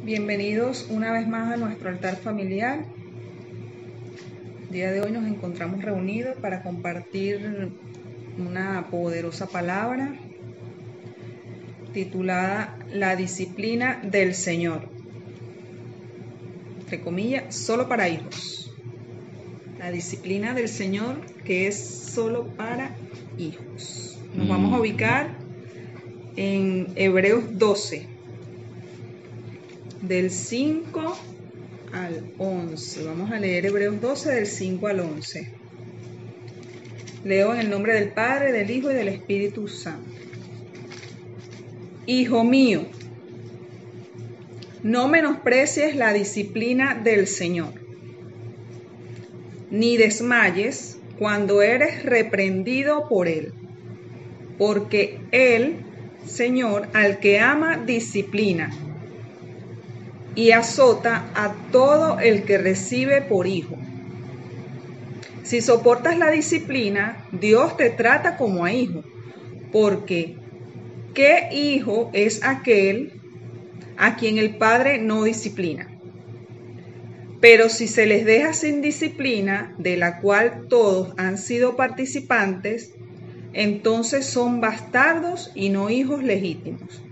Bienvenidos una vez más a nuestro altar familiar. El día de hoy nos encontramos reunidos para compartir una poderosa palabra titulada La disciplina del Señor. Entre comillas, solo para hijos. La disciplina del Señor que es solo para hijos. Nos vamos a ubicar en Hebreos 12. Del 5 al 11. Vamos a leer Hebreos 12 del 5 al 11. Leo en el nombre del Padre, del Hijo y del Espíritu Santo. Hijo mío, no menosprecies la disciplina del Señor, ni desmayes cuando eres reprendido por Él, porque Él, Señor, al que ama, disciplina y azota a todo el que recibe por hijo. Si soportas la disciplina, Dios te trata como a hijo, porque ¿qué hijo es aquel a quien el Padre no disciplina? Pero si se les deja sin disciplina, de la cual todos han sido participantes, entonces son bastardos y no hijos legítimos.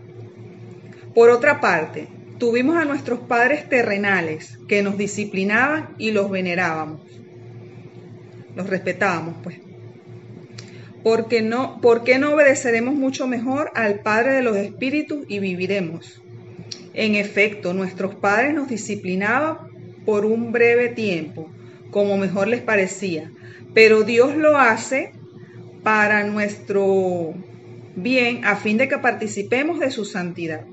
Por otra parte, tuvimos a nuestros padres terrenales que nos disciplinaban y los venerábamos. Los respetábamos, pues. ¿Por qué no obedeceremos mucho mejor al Padre de los Espíritus y viviremos? En efecto, nuestros padres nos disciplinaban por un breve tiempo, como mejor les parecía, pero Dios lo hace para nuestro bien, a fin de que participemos de su santidad.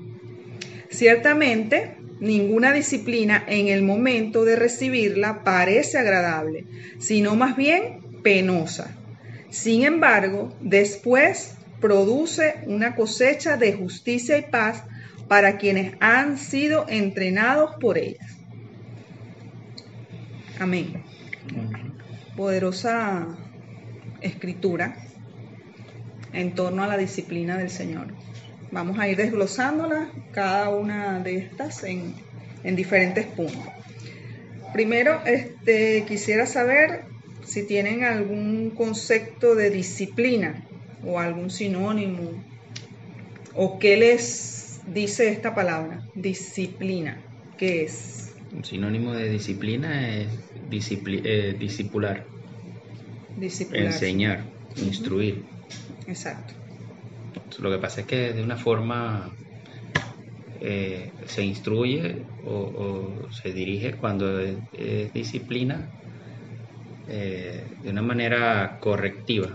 Ciertamente, ninguna disciplina en el momento de recibirla parece agradable, sino más bien penosa. Sin embargo, después produce una cosecha de justicia y paz para quienes han sido entrenados por ellas. Amén. Poderosa escritura en torno a la disciplina del Señor. Vamos a ir desglosándolas, cada una de estas en diferentes puntos. Primero, quisiera saber si tienen algún concepto de disciplina o algún sinónimo, o qué les dice esta palabra, disciplina. ¿Qué es? Un sinónimo de disciplina es discipular, enseñar, instruir. Exacto. Lo que pasa es que de una forma se instruye o se dirige cuando es disciplina de una manera correctiva.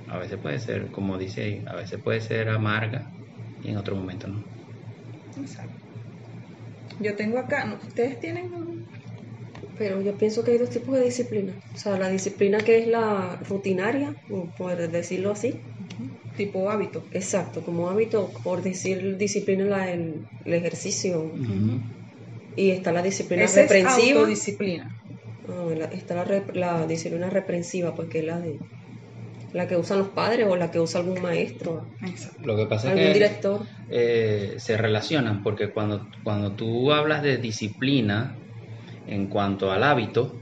A veces puede ser, como dice ahí, a veces puede ser amarga y en otro momento no. Exacto. Yo tengo acá, ustedes tienen... Pero yo pienso que hay dos tipos de disciplina. O sea, la disciplina que es la rutinaria, por decirlo así. Tipo hábito. Exacto, como hábito, por decir disciplina el ejercicio. Y está la disciplina reprensiva. Es autodisciplina. Está la disciplina reprensiva, porque es la que usan los padres o la que usa algún maestro. Exacto. Lo que pasa es algún que director. Se relacionan, porque cuando tú hablas de disciplina en cuanto al hábito,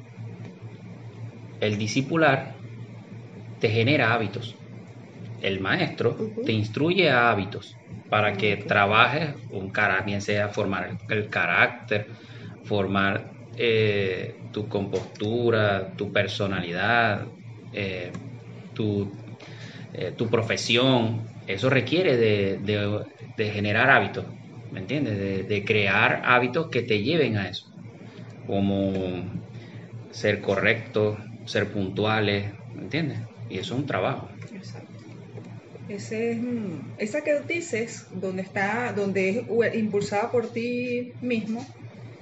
el discipular te genera hábitos. El maestro te instruye a hábitos para que trabajes un carácter, bien sea formar el carácter, formar tu compostura, tu personalidad, tu profesión. Eso requiere de generar hábitos, ¿me entiendes? De crear hábitos que te lleven a eso, como ser correctos, ser puntuales, ¿me entiendes? Y eso es un trabajo. Exacto. Esa que dices, donde es impulsada por ti mismo,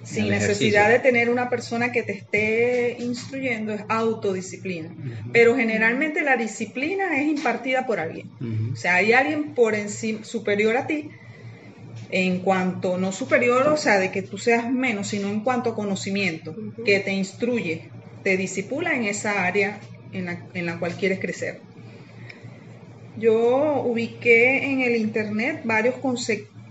sin necesidad de tener una persona que te esté instruyendo, es autodisciplina. Pero generalmente la disciplina es impartida por alguien. O sea, hay alguien por encima, superior a ti, en cuanto, no superior, o sea, de que tú seas menos, sino en cuanto a conocimiento, que te instruye, te discipula en esa área en la cual quieres crecer. Yo ubiqué en el internet varios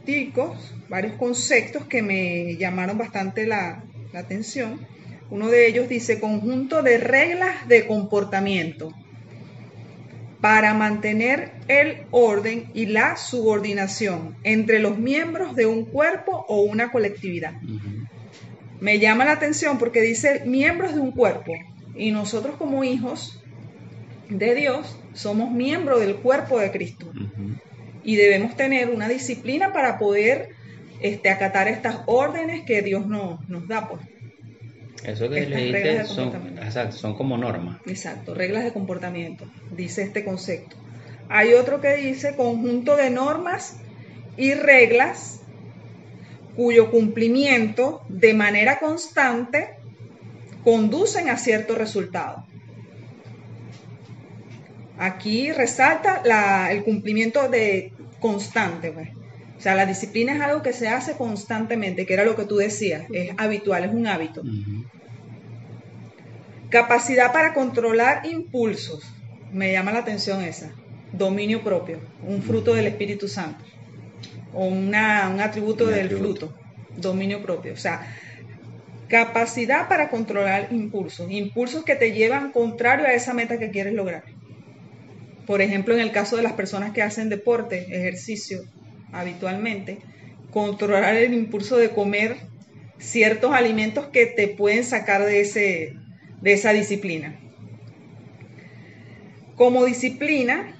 punticos, varios conceptos que me llamaron bastante la atención. Uno de ellos dice conjunto de reglas de comportamiento para mantener el orden y la subordinación entre los miembros de un cuerpo o una colectividad. Me llama la atención porque dice miembros de un cuerpo, y nosotros como hijos de Dios somos miembros del cuerpo de Cristo. Y debemos tener una disciplina para poder acatar estas órdenes que Dios nos da, pues. Eso que leíste son como normas. Exacto, reglas de comportamiento, dice este concepto. Hay otro que dice conjunto de normas y reglas cuyo cumplimiento de manera constante conducen a cierto resultado. Aquí resalta el cumplimiento de constante, pues. O sea, la disciplina es algo que se hace constantemente, que era lo que tú decías, es habitual, es un hábito. Capacidad para controlar impulsos, me llama la atención esa. Dominio propio, un fruto del Espíritu Santo, o un atributo del fruto, dominio propio. O sea, capacidad para controlar impulsos que te llevan contrario a esa meta que quieres lograr. Por ejemplo, en el caso de las personas que hacen deporte, ejercicio habitualmente, controlar el impulso de comer ciertos alimentos que te pueden sacar de esa disciplina. Como disciplina,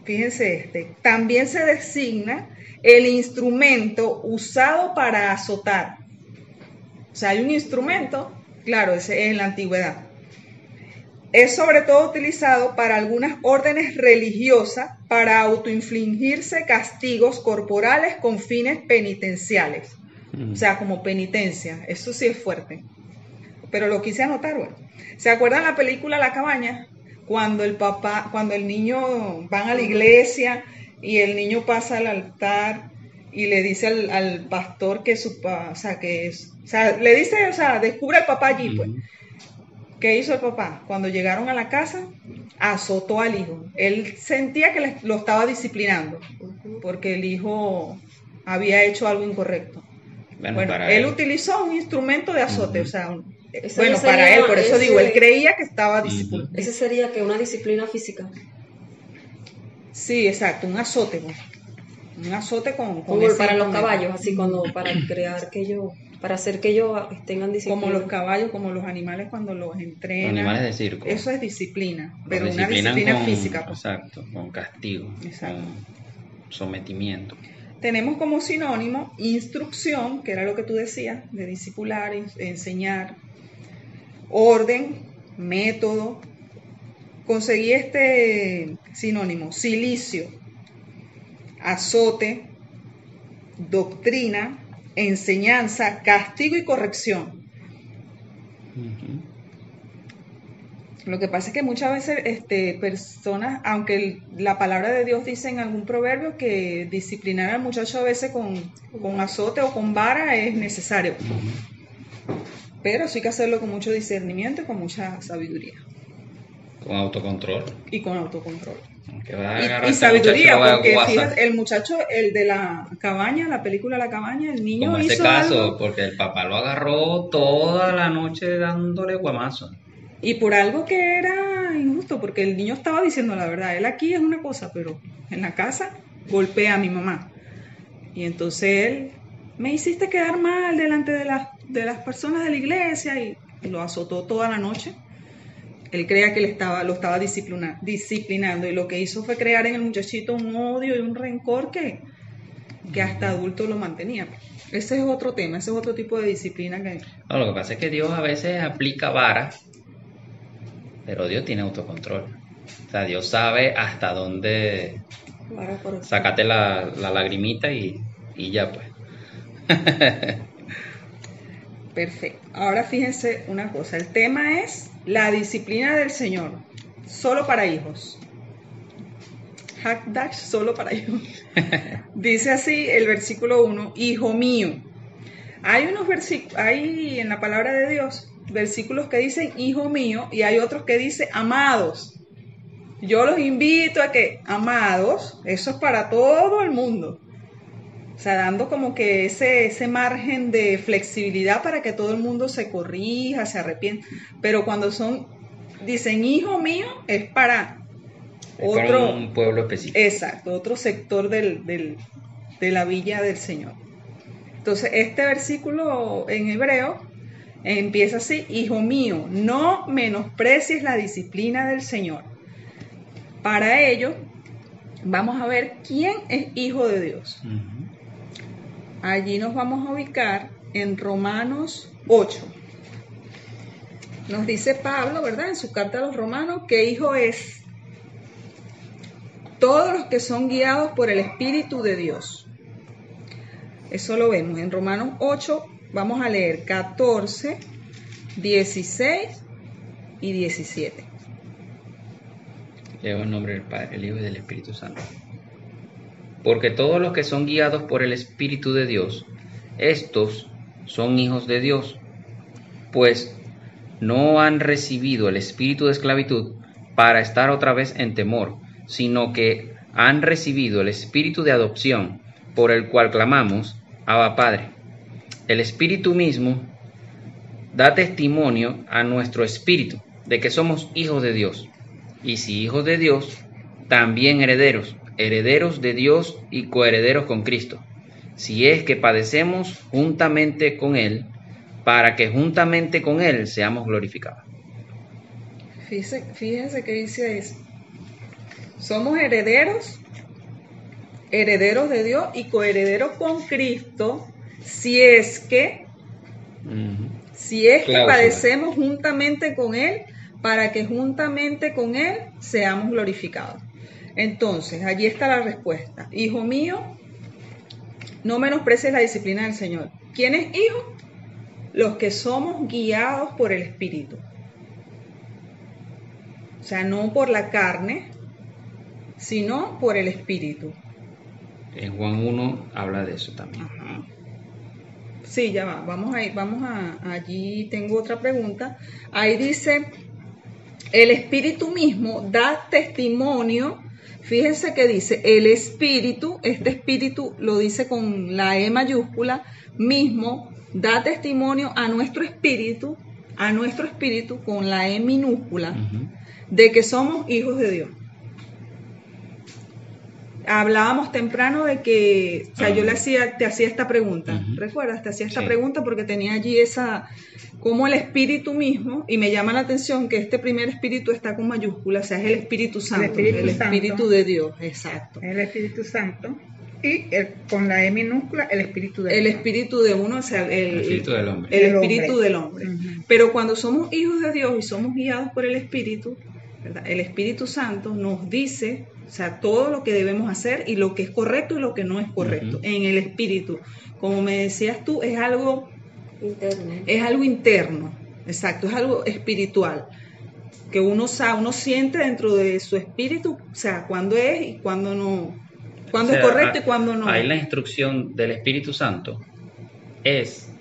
fíjense también se designa el instrumento usado para azotar. O sea, hay un instrumento, claro, ese es en la antigüedad. Es sobre todo utilizado para algunas órdenes religiosas para autoinfligirse castigos corporales con fines penitenciales. O sea, como penitencia. Eso sí es fuerte. Pero lo quise anotar, bueno. ¿Se acuerdan la película La Cabaña? Cuando el niño van a la iglesia y el niño pasa al altar y le dice al pastor que le dice, descubre al papá allí, pues. ¿Qué hizo el papá? Cuando llegaron a la casa, azotó al hijo. Él sentía que lo estaba disciplinando porque el hijo había hecho algo incorrecto. Bueno, él utilizó un instrumento de azote, para él, por eso digo, él creía que estaba disciplinando. Ese sería que una disciplina física. Sí, exacto, un azote. Un azote con como para los caballos, así cuando para crear que ellos, para hacer que ellos tengan disciplina. Como los caballos, como los animales cuando los entrenan. Los animales de circo. Eso es disciplina, pero una disciplina física. Pues. Exacto, con castigo, con sometimiento. Tenemos como sinónimo instrucción, que era lo que tú decías, de discipular, enseñar, orden, método. Conseguí este sinónimo, silicio, azote, doctrina, enseñanza, castigo y corrección. Lo que pasa es que muchas veces personas, aunque la palabra de Dios dice en algún proverbio que disciplinar al muchacho a veces con azote o con vara es necesario. Pero sí hay que hacerlo con mucho discernimiento y con mucha sabiduría. Con autocontrol. Y con autocontrol. Y sabiduría, porque fíjate, el muchacho, el de la cabaña, la película La Cabaña, el niño como hizo ese caso, algo, porque el papá lo agarró toda la noche dándole guamazo. Y por algo que era injusto, porque el niño estaba diciendo la verdad. Él aquí es una cosa, pero en la casa golpea a mi mamá. Y entonces él, me hiciste quedar mal delante de las personas de la iglesia, y lo azotó toda la noche. Él creía que lo estaba disciplinando, y lo que hizo fue crear en el muchachito un odio y un rencor que hasta adulto lo mantenía. Ese es otro tema, ese es otro tipo de disciplina que... No, lo que pasa es que Dios a veces aplica varas, pero Dios tiene autocontrol. O sea, Dios sabe hasta dónde sacate la lagrimita y ya pues. Perfecto. Ahora fíjense una cosa, el tema es la disciplina del Señor, solo para hijos. Hackdash, solo para hijos. Dice así el versículo 1, hijo mío. Hay en la palabra de Dios versículos que dicen hijo mío, y hay otros que dicen amados. Yo los invito a que, amados, eso es para todo el mundo. O sea, dando como que ese margen de flexibilidad para que todo el mundo se corrija, se arrepienta. Pero cuando dicen hijo mío, es para para un pueblo específico. Exacto, otro sector de la villa del Señor. Entonces, este versículo en hebreo empieza así: hijo mío, no menosprecies la disciplina del Señor. Para ello, vamos a ver quién es hijo de Dios. Uh-huh. Allí nos vamos a ubicar en Romanos 8. Nos dice Pablo, ¿verdad?, en su carta a los Romanos, que hijo es todos los que son guiados por el Espíritu de Dios. Eso lo vemos en Romanos 8, vamos a leer 14, 16 y 17. Leo en nombre del Padre, el Hijo y del Espíritu Santo. Porque todos los que son guiados por el Espíritu de Dios, estos son hijos de Dios, pues no han recibido el espíritu de esclavitud para estar otra vez en temor, sino que han recibido el espíritu de adopción, por el cual clamamos, Abba Padre. El Espíritu mismo da testimonio a nuestro espíritu de que somos hijos de Dios, y si hijos de Dios, también herederos, herederos de Dios y coherederos con Cristo, si es que padecemos juntamente con Él, para que juntamente con Él seamos glorificados. Fíjense que dice eso. Somos herederos de Dios y coherederos con Cristo, si es que padecemos juntamente con Él, para que juntamente con Él seamos glorificados. Entonces, allí está la respuesta. Hijo mío, no menosprecies la disciplina del Señor. ¿Quién es hijo? Los que somos guiados por el Espíritu. O sea, no por la carne, sino por el Espíritu. En Juan 1 habla de eso también. Ajá. Sí, ya va. Allí tengo otra pregunta. Ahí dice, el Espíritu mismo da testimonio. Fíjense que dice, el Espíritu, este Espíritu lo dice con la E mayúscula, mismo, da testimonio a nuestro espíritu con la E minúscula, de que somos hijos de Dios. Hablábamos temprano de que, o sea, yo te hacía esta pregunta, ¿recuerdas? Te hacía esta pregunta porque tenía allí como el Espíritu mismo, y me llama la atención que este primer Espíritu está con mayúscula, o sea, es el Espíritu Santo, el Espíritu de Dios, exacto. El Espíritu Santo. Y con la E minúscula, el espíritu de uno. El espíritu de uno, o sea, el espíritu del hombre. El espíritu del hombre. Pero cuando somos hijos de Dios y somos guiados por el Espíritu, ¿verdad?, el Espíritu Santo nos dice, o sea, todo lo que debemos hacer y lo que es correcto y lo que no es correcto. En el Espíritu, como me decías tú, es algo interno. Es algo interno, exacto, es algo espiritual, que uno siente dentro de su espíritu, o sea, cuándo es y cuándo no. Cuando es correcto y cuando no. Ahí la instrucción del Espíritu Santo es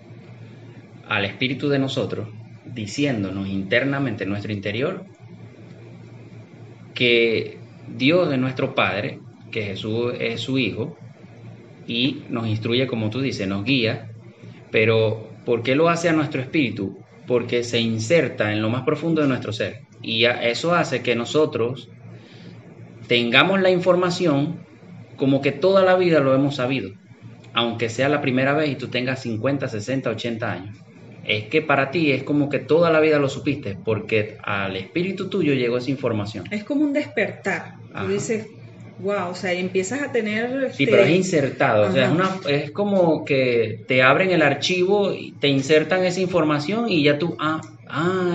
al Espíritu de nosotros, diciéndonos internamente en nuestro interior que Dios es nuestro Padre, que Jesús es su Hijo, y nos instruye, como tú dices, nos guía. Pero ¿por qué lo hace a nuestro espíritu? Porque se inserta en lo más profundo de nuestro ser, y eso hace que nosotros tengamos la información como que toda la vida lo hemos sabido, aunque sea la primera vez y tú tengas 50, 60, 80 años. Es que para ti es como que toda la vida lo supiste, porque al espíritu tuyo llegó esa información. Es como un despertar. Tú dices, wow, o sea, y empiezas a tener... Sí, pero es insertado, o sea, es como que te abren el archivo y te insertan esa información y ya tú,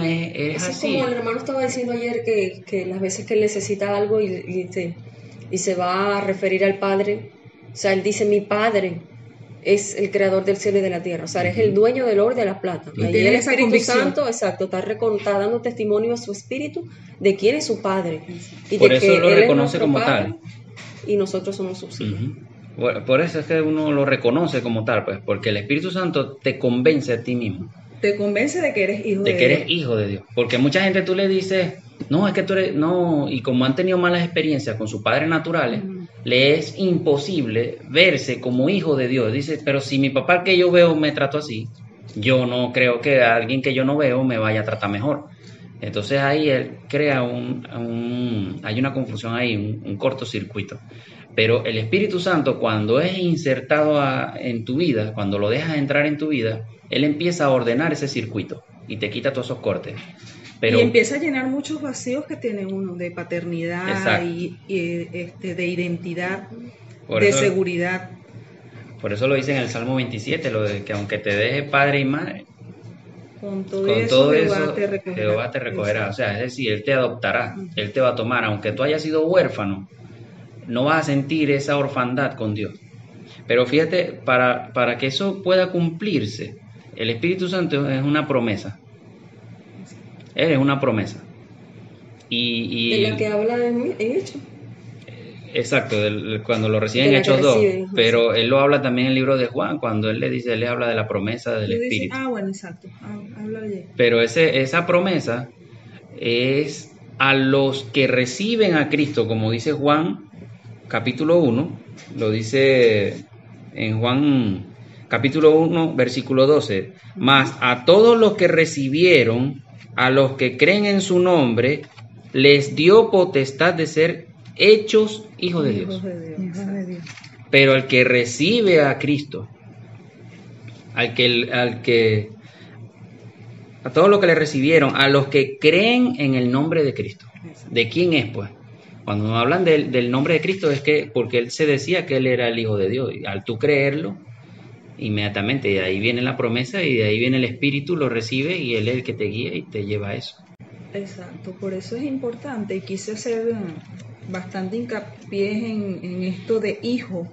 es así. Como el hermano estaba diciendo ayer que las veces que él necesita algo y se va a referir al Padre, o sea, él dice, mi Padre es el creador del cielo y de la tierra, o sea, es el dueño del oro y de la plata. Y ahí el Espíritu Santo, exacto, está dando testimonio a su espíritu de quién es su Padre. Y por de eso que lo él reconoce es como Padre, tal. Y nosotros somos sus hijos. Por eso es que uno lo reconoce como tal, pues, porque el Espíritu Santo te convence a ti mismo. Te convence de que eres hijo de Dios. De que eres hijo de Dios. Porque mucha gente tú le dices, no, es que tú eres, no, y como han tenido malas experiencias con sus padres naturales, le es imposible verse como hijo de Dios. Dice, pero si mi papá que yo veo me trató así, yo no creo que alguien que yo no veo me vaya a tratar mejor. Entonces ahí él crea hay una confusión ahí, un cortocircuito. Pero el Espíritu Santo, cuando es insertado en tu vida, cuando lo dejas entrar en tu vida, él empieza a ordenar ese circuito y te quita todos esos cortes. Pero, y empieza a llenar muchos vacíos que tiene uno de paternidad y de identidad, de seguridad. Por eso lo dice en el Salmo 27, lo de que aunque te deje padre y madre, con todo eso Jehová te recogerá. O sea, es decir, Él te adoptará, Él te va a tomar. Aunque tú hayas sido huérfano, no vas a sentir esa orfandad con Dios. Pero fíjate, para que eso pueda cumplirse, el Espíritu Santo es una promesa. Él es una promesa. De la que habla en Hechos. Exacto, cuando lo reciben en Hechos 2. Pero él lo habla también en el libro de Juan, cuando él le habla de la promesa del Espíritu. Bueno, exacto. Habla de... Pero esa promesa es a los que reciben a Cristo, como dice Juan, capítulo 1, lo dice en Juan, capítulo 1, versículo 12. Mas a todos los que recibieron, a los que creen en su nombre, les dio potestad de ser hechos hijos de Dios. Pero el que recibe a Cristo, a todos los que le recibieron, a los que creen en el nombre de Cristo. ¿De quién es, pues? Cuando nos hablan del nombre de Cristo es que porque él se decía que él era el Hijo de Dios. Y al tú creerlo, inmediatamente de ahí viene la promesa y de ahí viene el Espíritu, lo recibe y él es el que te guía y te lleva a eso. Exacto, por eso es importante y quise hacer bastante hincapié en esto de hijo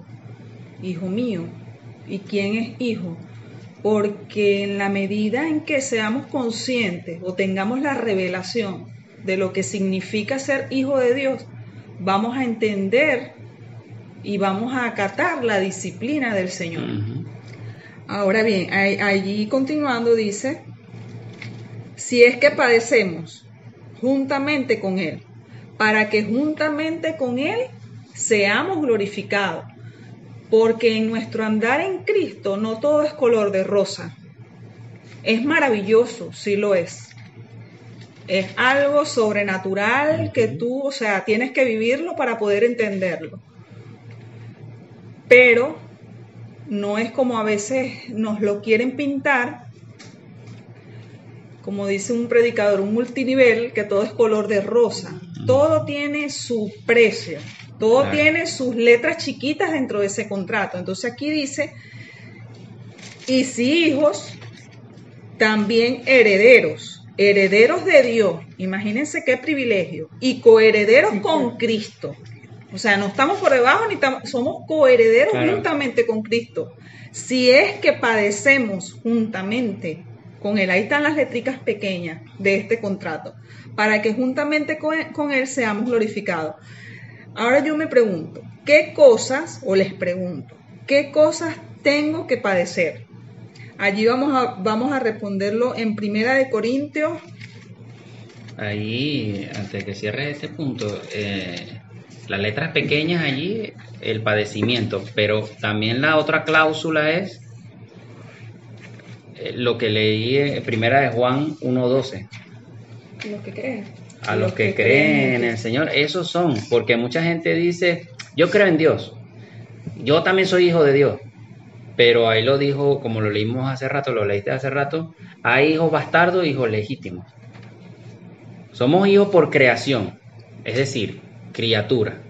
mío. ¿Y quién es hijo? Porque en la medida en que seamos conscientes o tengamos la revelación de lo que significa ser hijo de Dios, vamos a entender y vamos a acatar la disciplina del Señor. Uh-huh. Ahora bien, allí continuando dice, si es que padecemos juntamente con Él, para que juntamente con Él seamos glorificados, porque en nuestro andar en Cristo no todo es color de rosa. Es maravilloso, sí lo es. Es algo sobrenatural que tú, tienes que vivirlo para poder entenderlo. Pero no es como a veces nos lo quieren pintar, como dice un predicador, un multinivel, que todo es color de rosa. Todo tiene su precio, todo tiene sus letras chiquitas dentro de ese contrato. Entonces aquí dice, y si hijos, también herederos de Dios, imagínense qué privilegio, y coherederos con Cristo. O sea, no estamos por debajo, somos coherederos juntamente con Cristo. Si es que padecemos juntamente con Él, ahí están las letricas pequeñas de este contrato, para que juntamente con Él seamos glorificados. Ahora yo me pregunto, ¿qué cosas tengo que padecer? Allí vamos a responderlo en 1 Corintios. Ahí, antes de que cierres este punto, las letras pequeñas allí, el padecimiento, pero también la otra cláusula es lo que leí en 1 Juan 1:12. Los que creen. A los que creen en el Señor, esos son, porque mucha gente dice, yo creo en Dios, yo también soy hijo de Dios. Pero ahí lo dijo, como lo leímos hace rato, lo leíste hace rato, hay hijos bastardos, hijos legítimos. Somos hijos por creación, es decir, criatura.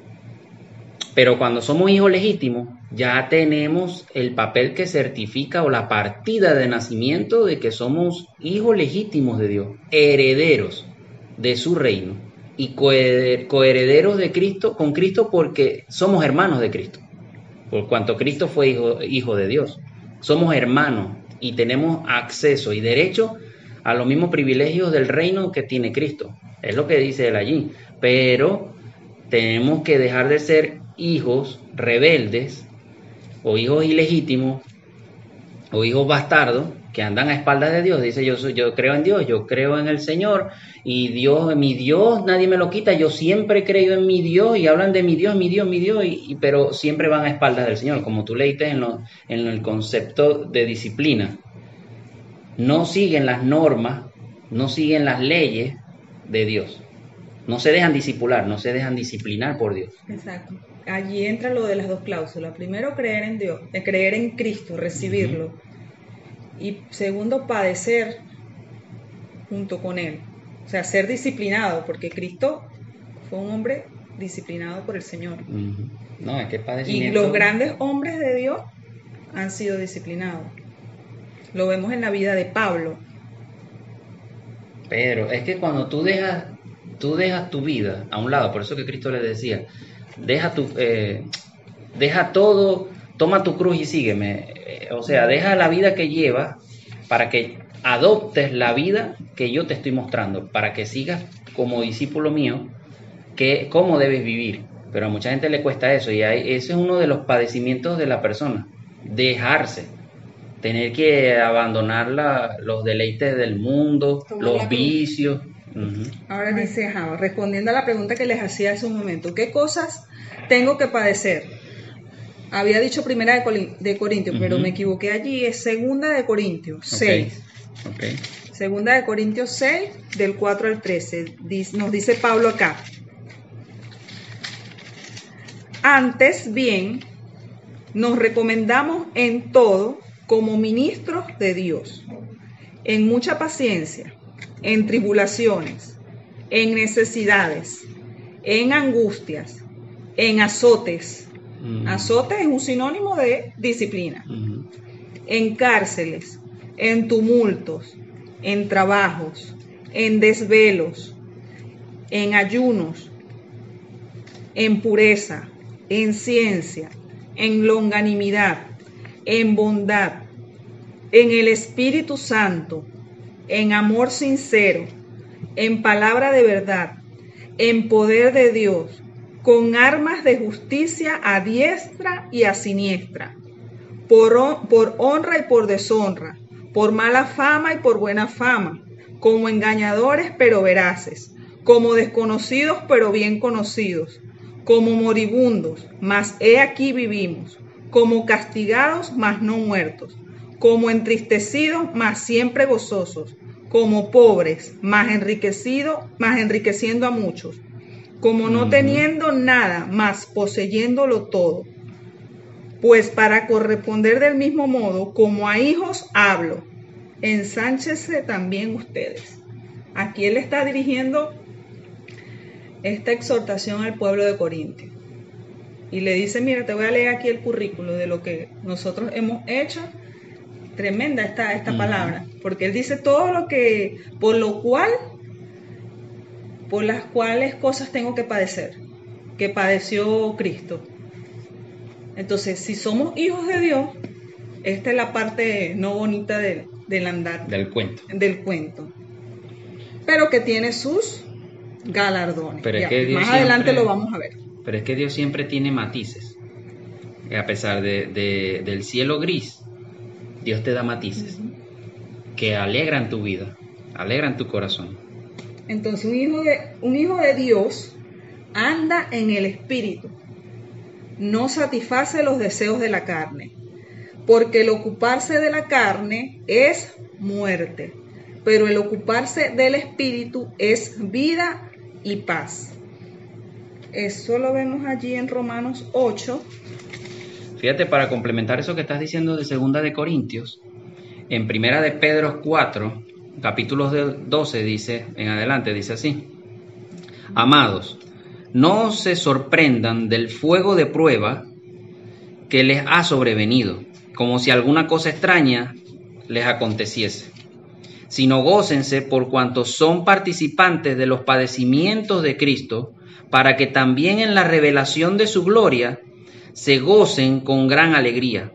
Pero cuando somos hijos legítimos, ya tenemos el papel que certifica o la partida de nacimiento de que somos hijos legítimos de Dios, herederos de su reino y coherederos de Cristo, con Cristo, porque somos hermanos de Cristo. Por cuanto Cristo fue hijo de Dios. Somos hermanos y tenemos acceso y derecho a los mismos privilegios del reino que tiene Cristo. Es lo que dice él allí. Pero tenemos que dejar de ser hijos rebeldes o hijos ilegítimos o hijos bastardos que andan a espaldas de Dios. Dice, yo creo en Dios, yo creo en el Señor, y Dios, mi Dios, nadie me lo quita, yo siempre he creído en mi Dios, y hablan de mi Dios, pero siempre van a espaldas del Señor, como tú leíste en el concepto de disciplina. No siguen las normas, no siguen las leyes de Dios. No se dejan discipular, no se dejan disciplinar por Dios. Exacto. Allí entra lo de las dos cláusulas. Primero, creer en Dios, creer en Cristo, recibirlo. Y segundo, padecer junto con Él. O sea, ser disciplinado, porque Cristo fue un hombre disciplinado por el Señor. No, es que Y padecimiento... los grandes hombres de Dios han sido disciplinados. Lo vemos en la vida de Pablo. Pedro, es que cuando tú dejas tu vida a un lado, por eso que Cristo le decía, deja todo, toma tu cruz y sígueme. O sea, deja la vida que llevas para que adoptes la vida que yo te estoy mostrando, para que sigas como discípulo mío, cómo debes vivir. Pero a mucha gente le cuesta eso, y ese es uno de los padecimientos de la persona, dejarse, tener que abandonar los deleites del mundo, los vicios. Ahora dice, respondiendo a la pregunta que les hacía hace un momento, ¿qué cosas tengo que padecer? Había dicho primera de Corintios, pero me equivoqué allí, es segunda de Corintios 6. Okay. Segunda de Corintios 6, del 4 al 13, nos dice Pablo acá. Antes bien, nos recomendamos en todo como ministros de Dios, en mucha paciencia, en tribulaciones, en necesidades, en angustias, en azotes. Azotes es un sinónimo de disciplina. En cárceles, en tumultos, en trabajos, en desvelos, en ayunos, en pureza, en ciencia, en longanimidad, en bondad, en el Espíritu Santo, en amor sincero, en palabra de verdad, en poder de Dios, con armas de justicia a diestra y a siniestra, por honra y por deshonra, por mala fama y por buena fama, como engañadores pero veraces, como desconocidos pero bien conocidos, como moribundos, mas he aquí vivimos, como castigados, mas no muertos, como entristecidos, mas siempre gozosos, como pobres, mas enriqueciendo a muchos, como no teniendo nada, mas poseyéndolo todo. Pues para corresponder del mismo modo, como a hijos hablo, ensánchese también ustedes. Aquí él está dirigiendo esta exhortación al pueblo de Corintios. Y le dice, mira, te voy a leer aquí el currículo de lo que nosotros hemos hecho. Tremenda esta palabra, porque él dice todo lo que, por las cuales cosas tengo que padecer, que padeció Cristo. Entonces, si somos hijos de Dios, esta es la parte no bonita del andar. Del cuento. Pero que tiene sus galardones. Pero es que Dios más adelante lo vamos a ver. Pero es que Dios siempre tiene matices. A pesar del cielo gris, Dios te da matices que alegran tu vida, alegran tu corazón. Entonces, un hijo de Dios anda en el Espíritu, no satisface los deseos de la carne, porque el ocuparse de la carne es muerte, pero el ocuparse del Espíritu es vida y paz. Eso lo vemos allí en Romanos 8. Fíjate, para complementar eso que estás diciendo de segunda de Corintios, en primera de Pedro 4, capítulos 12 dice, en adelante dice así: Amados, no se sorprendan del fuego de prueba que les ha sobrevenido, como si alguna cosa extraña les aconteciese, sino gócense por cuanto son participantes de los padecimientos de Cristo, para que también en la revelación de su gloria se gocen con gran alegría.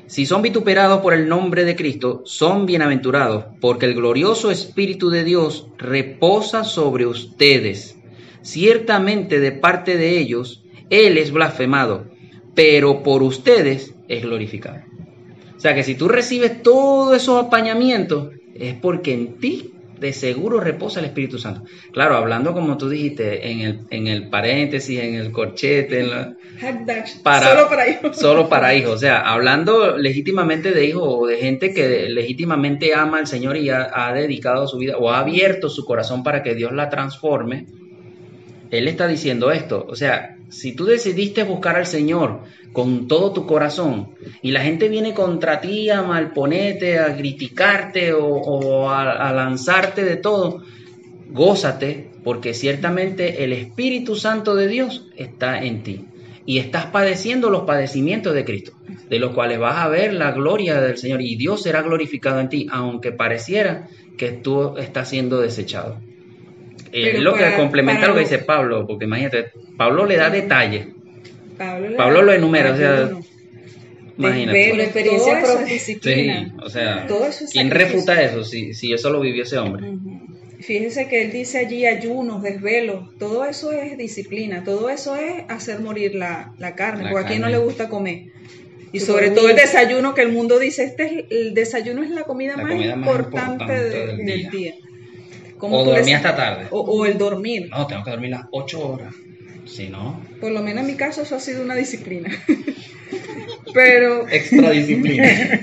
Si son vituperados por el nombre de Cristo, son bienaventurados, porque el glorioso Espíritu de Dios reposa sobre ustedes. Ciertamente de parte de ellos, Él es blasfemado, pero por ustedes es glorificado. O sea que si tú recibes todos esos apañamientos, es porque en ti de seguro reposa el Espíritu Santo. Claro, hablando como tú dijiste, en el paréntesis, en el corchete, Solo para hijos. Solo para hijos. O sea, hablando legítimamente de hijos o de gente que legítimamente ama al Señor y ha dedicado su vida o ha abierto su corazón para que Dios la transforme. Él está diciendo esto. O sea, si tú decidiste buscar al Señor con todo tu corazón y la gente viene contra ti a malponerte, a criticarte o a lanzarte de todo, gózate, porque ciertamente el Espíritu Santo de Dios está en ti y estás padeciendo los padecimientos de Cristo, de los cuales vas a ver la gloria del Señor y Dios será glorificado en ti, aunque pareciera que tú estás siendo desechado. Es lo que complementa lo que dice Pablo, porque imagínate, Pablo le da detalles. Pablo lo enumera, o sea, imagínate. Por experiencia propia. Sí, o sea, ¿quién refuta eso si eso lo vivió ese hombre? Fíjese que él dice allí ayunos, desvelos, todo eso es disciplina, todo eso es hacer morir la carne, porque a quien no le gusta comer. Y sobre todo el desayuno, que el mundo dice, el desayuno es la comida más importante del día. O dormir hasta tarde. O el dormir. No, tengo que dormir las 8 horas. Si no. Por lo menos en mi caso eso ha sido una disciplina. Pero. Extra disciplina.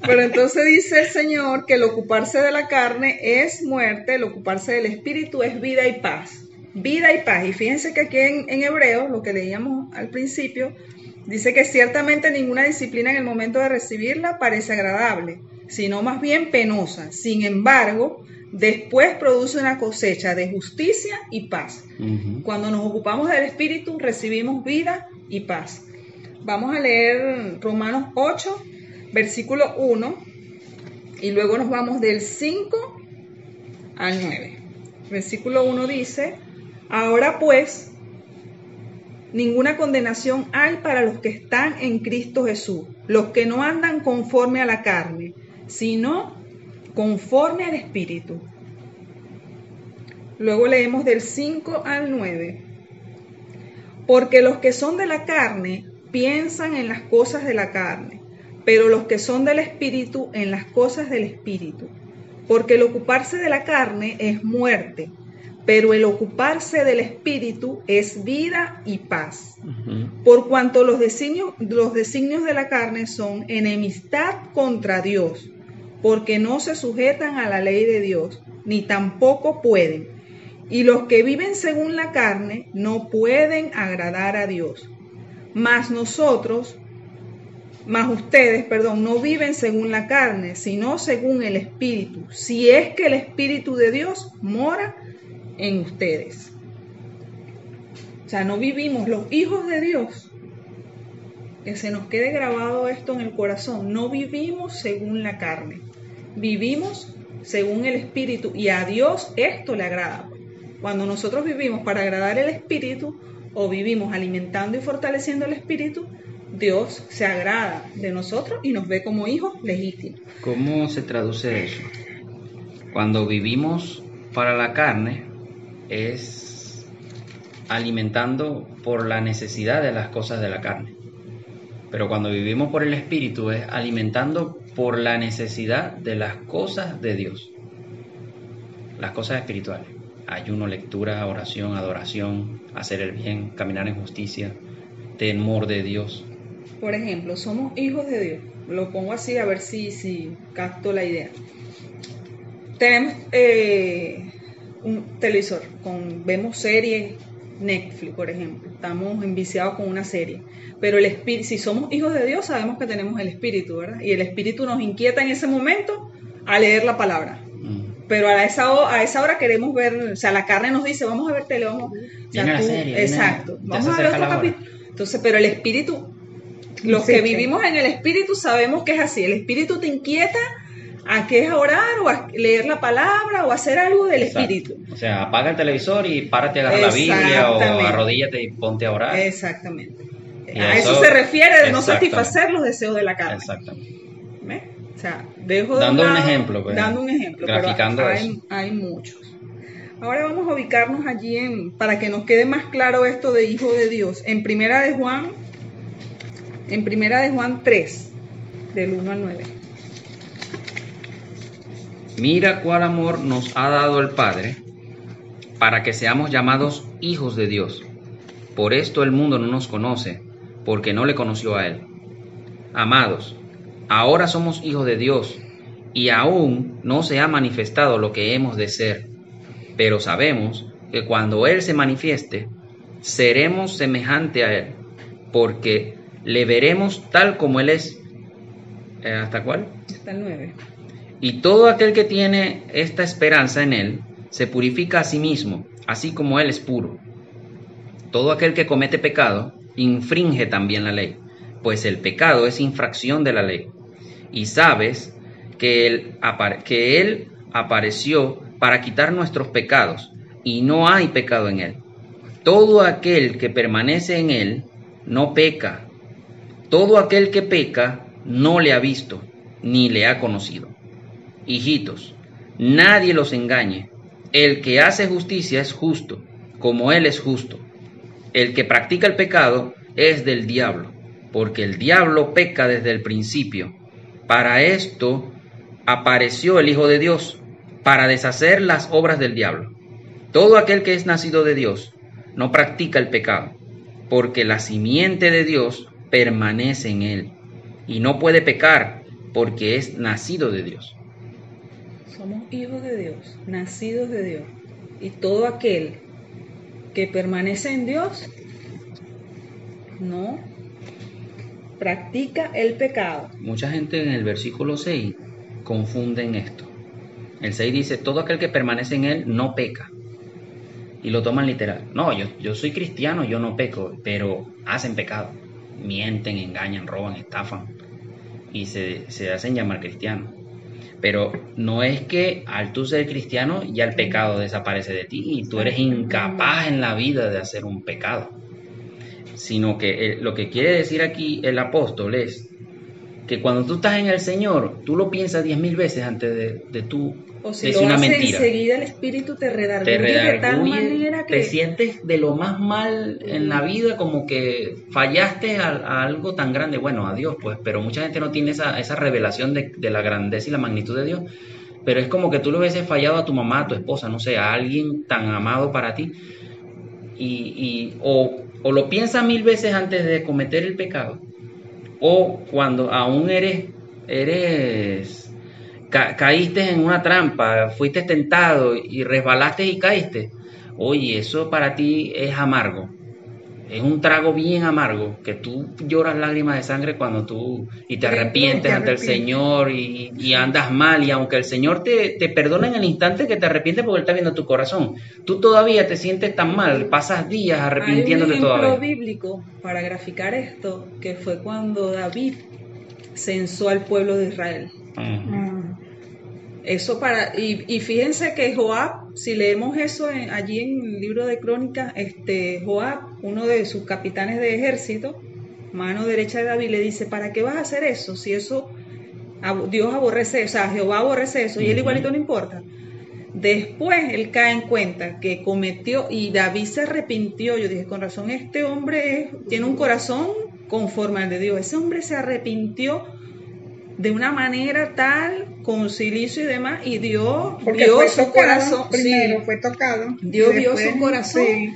Pero entonces dice el Señor que el ocuparse de la carne es muerte, el ocuparse del espíritu es vida y paz. Vida y paz. Y fíjense que aquí en Hebreos, lo que leíamos al principio, dice que ciertamente ninguna disciplina en el momento de recibirla parece agradable, sino más bien penosa. Sin embargo, después produce una cosecha de justicia y paz. Cuando nos ocupamos del Espíritu, recibimos vida y paz. Vamos a leer Romanos 8, versículo 1, y luego nos vamos del 5 al 9. Versículo 1 dice: ahora pues, ninguna condenación hay para los que están en Cristo Jesús, los que no andan conforme a la carne, sino conforme al Espíritu. Luego leemos del 5 al 9. Porque los que son de la carne piensan en las cosas de la carne, pero los que son del Espíritu en las cosas del Espíritu. Porque el ocuparse de la carne es muerte, pero el ocuparse del Espíritu es vida y paz. Por cuanto los designios de la carne son enemistad contra Dios, porque no se sujetan a la ley de Dios, ni tampoco pueden. Y los que viven según la carne no pueden agradar a Dios. Mas ustedes, no viven según la carne, sino según el Espíritu, si es que el Espíritu de Dios mora en ustedes. O sea, no vivimos, los hijos de Dios, que se nos quede grabado esto en el corazón, no vivimos según la carne, vivimos según el Espíritu, y a Dios esto le agrada. Cuando nosotros vivimos para agradar el Espíritu, o vivimos alimentando y fortaleciendo el Espíritu, Dios se agrada de nosotros y nos ve como hijos legítimos. ¿Cómo se traduce eso? Cuando vivimos para la carne, es alimentando por la necesidad de las cosas de la carne. Pero cuando vivimos por el Espíritu, es alimentando por la necesidad de las cosas de Dios, las cosas espirituales. Ayuno, lectura, oración, adoración, hacer el bien, caminar en justicia, temor de Dios. Por ejemplo, somos hijos de Dios. Lo pongo así a ver si capto la idea. Tenemos un televisor, vemos series, Netflix, por ejemplo. Estamos enviciados con una serie. Pero el espíritu, si somos hijos de Dios, sabemos que tenemos el Espíritu, ¿verdad? Y el Espíritu nos inquieta en ese momento a leer la palabra. Pero a esa hora queremos ver, o sea, la carne nos dice, vamos a ver tele, vamos. O sea, la serie, exacto, vamos a ver otro capítulo. Entonces, pero el Espíritu, los que vivimos en el Espíritu sabemos que es así. El Espíritu te inquieta a qué es orar o a leer la palabra o a hacer algo del Espíritu. O sea, apaga el televisor y párate a agarrar la Biblia o arrodíllate y ponte a orar. Exactamente. A eso se refiere de no satisfacer los deseos de la carne. Exactamente. ¿Ves? O sea, dejo de dando un ejemplo, pues, dando un ejemplo, graficando pero hay muchos. Ahora vamos a ubicarnos allí para que nos quede más claro esto de hijo de Dios. En Primera de Juan 3. del 1 al 9. Mira cuál amor nos ha dado el Padre para que seamos llamados hijos de Dios. Por esto el mundo no nos conoce, porque no le conoció a Él. Amados, ahora somos hijos de Dios, y aún no se ha manifestado lo que hemos de ser. Pero sabemos que cuando Él se manifieste, seremos semejante a Él, porque le veremos tal como Él es. ¿Hasta cuál? Hasta el 9. Y todo aquel que tiene esta esperanza en Él, se purifica a sí mismo, así como Él es puro. Todo aquel que comete pecado, infringe también la ley, pues el pecado es infracción de la ley. Y sabes que Él apareció para quitar nuestros pecados, y no hay pecado en Él. Todo aquel que permanece en Él, no peca. Todo aquel que peca, no le ha visto, ni le ha conocido. Hijitos, nadie los engañe. El que hace justicia es justo, como Él es justo. El que practica el pecado es del diablo, porque el diablo peca desde el principio. Para esto apareció el Hijo de Dios, para deshacer las obras del diablo. Todo aquel que es nacido de Dios no practica el pecado, porque la simiente de Dios permanece en él, y no puede pecar, porque es nacido de Dios. Somos hijos de Dios, nacidos de Dios. Y todo aquel que permanece en Dios no practica el pecado. Mucha gente en el versículo 6 confunden esto. El 6 dice, todo aquel que permanece en él no peca. Y lo toman literal. No, yo soy cristiano, yo no peco, pero hacen pecado. Mienten, engañan, roban, estafan. Y se hacen llamar cristianos. Pero no es que al tú ser cristiano ya el pecado desaparece de ti y tú eres incapaz en la vida de hacer un pecado. Sino que lo que quiere decir aquí el apóstol es que cuando tú estás en el Señor, tú lo piensas 10.000 veces antes de tú O si decir lo una haces mentira. enseguida el Espíritu te redarguye de tal manera que te sientes de lo más mal en la vida, como que fallaste a algo tan grande, bueno, a Dios pues, pero mucha gente no tiene esa revelación de la grandeza y la magnitud de Dios, pero es como que tú le hubieses fallado a tu mamá, a tu esposa, no sé, a alguien tan amado para ti, o lo piensas 1000 veces antes de cometer el pecado, o cuando aún caíste en una trampa, fuiste tentado y resbalaste y caíste. Oye, eso para ti es amargo. Es un trago bien amargo, que tú lloras lágrimas de sangre cuando y te arrepientes ante el Señor y andas mal. Y aunque el Señor te perdona en el instante que te arrepientes porque Él está viendo tu corazón, tú todavía te sientes tan mal, pasas días arrepintiéndote todavía. Hay un ejemplo bíblico para graficar esto, que fue cuando David censó al pueblo de Israel. Eso y fíjense que Joab, si leemos eso allí en el libro de Crónicas, Joab, uno de sus capitanes de ejército, mano derecha de David, le dice, ¿para qué vas a hacer eso? Si eso Dios aborrece, o sea, Jehová aborrece eso, y él igualito no importa. Después él cae en cuenta que cometió, y David se arrepintió. Yo dije, con razón, este hombre tiene un corazón conforme al de Dios. Ese hombre se arrepintió de una manera tal, con silicio y demás, y Dios vio su corazón. Primero sí, fue tocado. Dios vio su corazón, sí.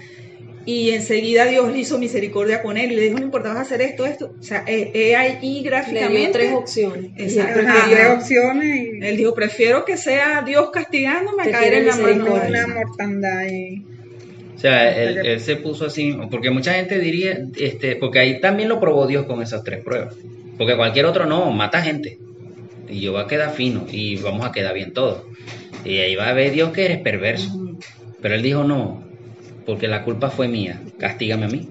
Y enseguida Dios le hizo misericordia con él y le dijo, no importa, vas a hacer esto. O sea, ahí gráficamente. Le dio 3 opciones. Exacto. Ajá, 3 opciones. Y él dijo, prefiero que sea Dios castigándome a caer en la mano de la mortandad. O sea, él se puso así, porque mucha gente diría, porque ahí también lo probó Dios con esas 3 pruebas. Porque cualquier otro no, mata gente. Y yo va a quedar fino y vamos a quedar bien todos. Y ahí va a ver Dios que eres perverso. Pero él dijo no, porque la culpa fue mía, castígame a mí.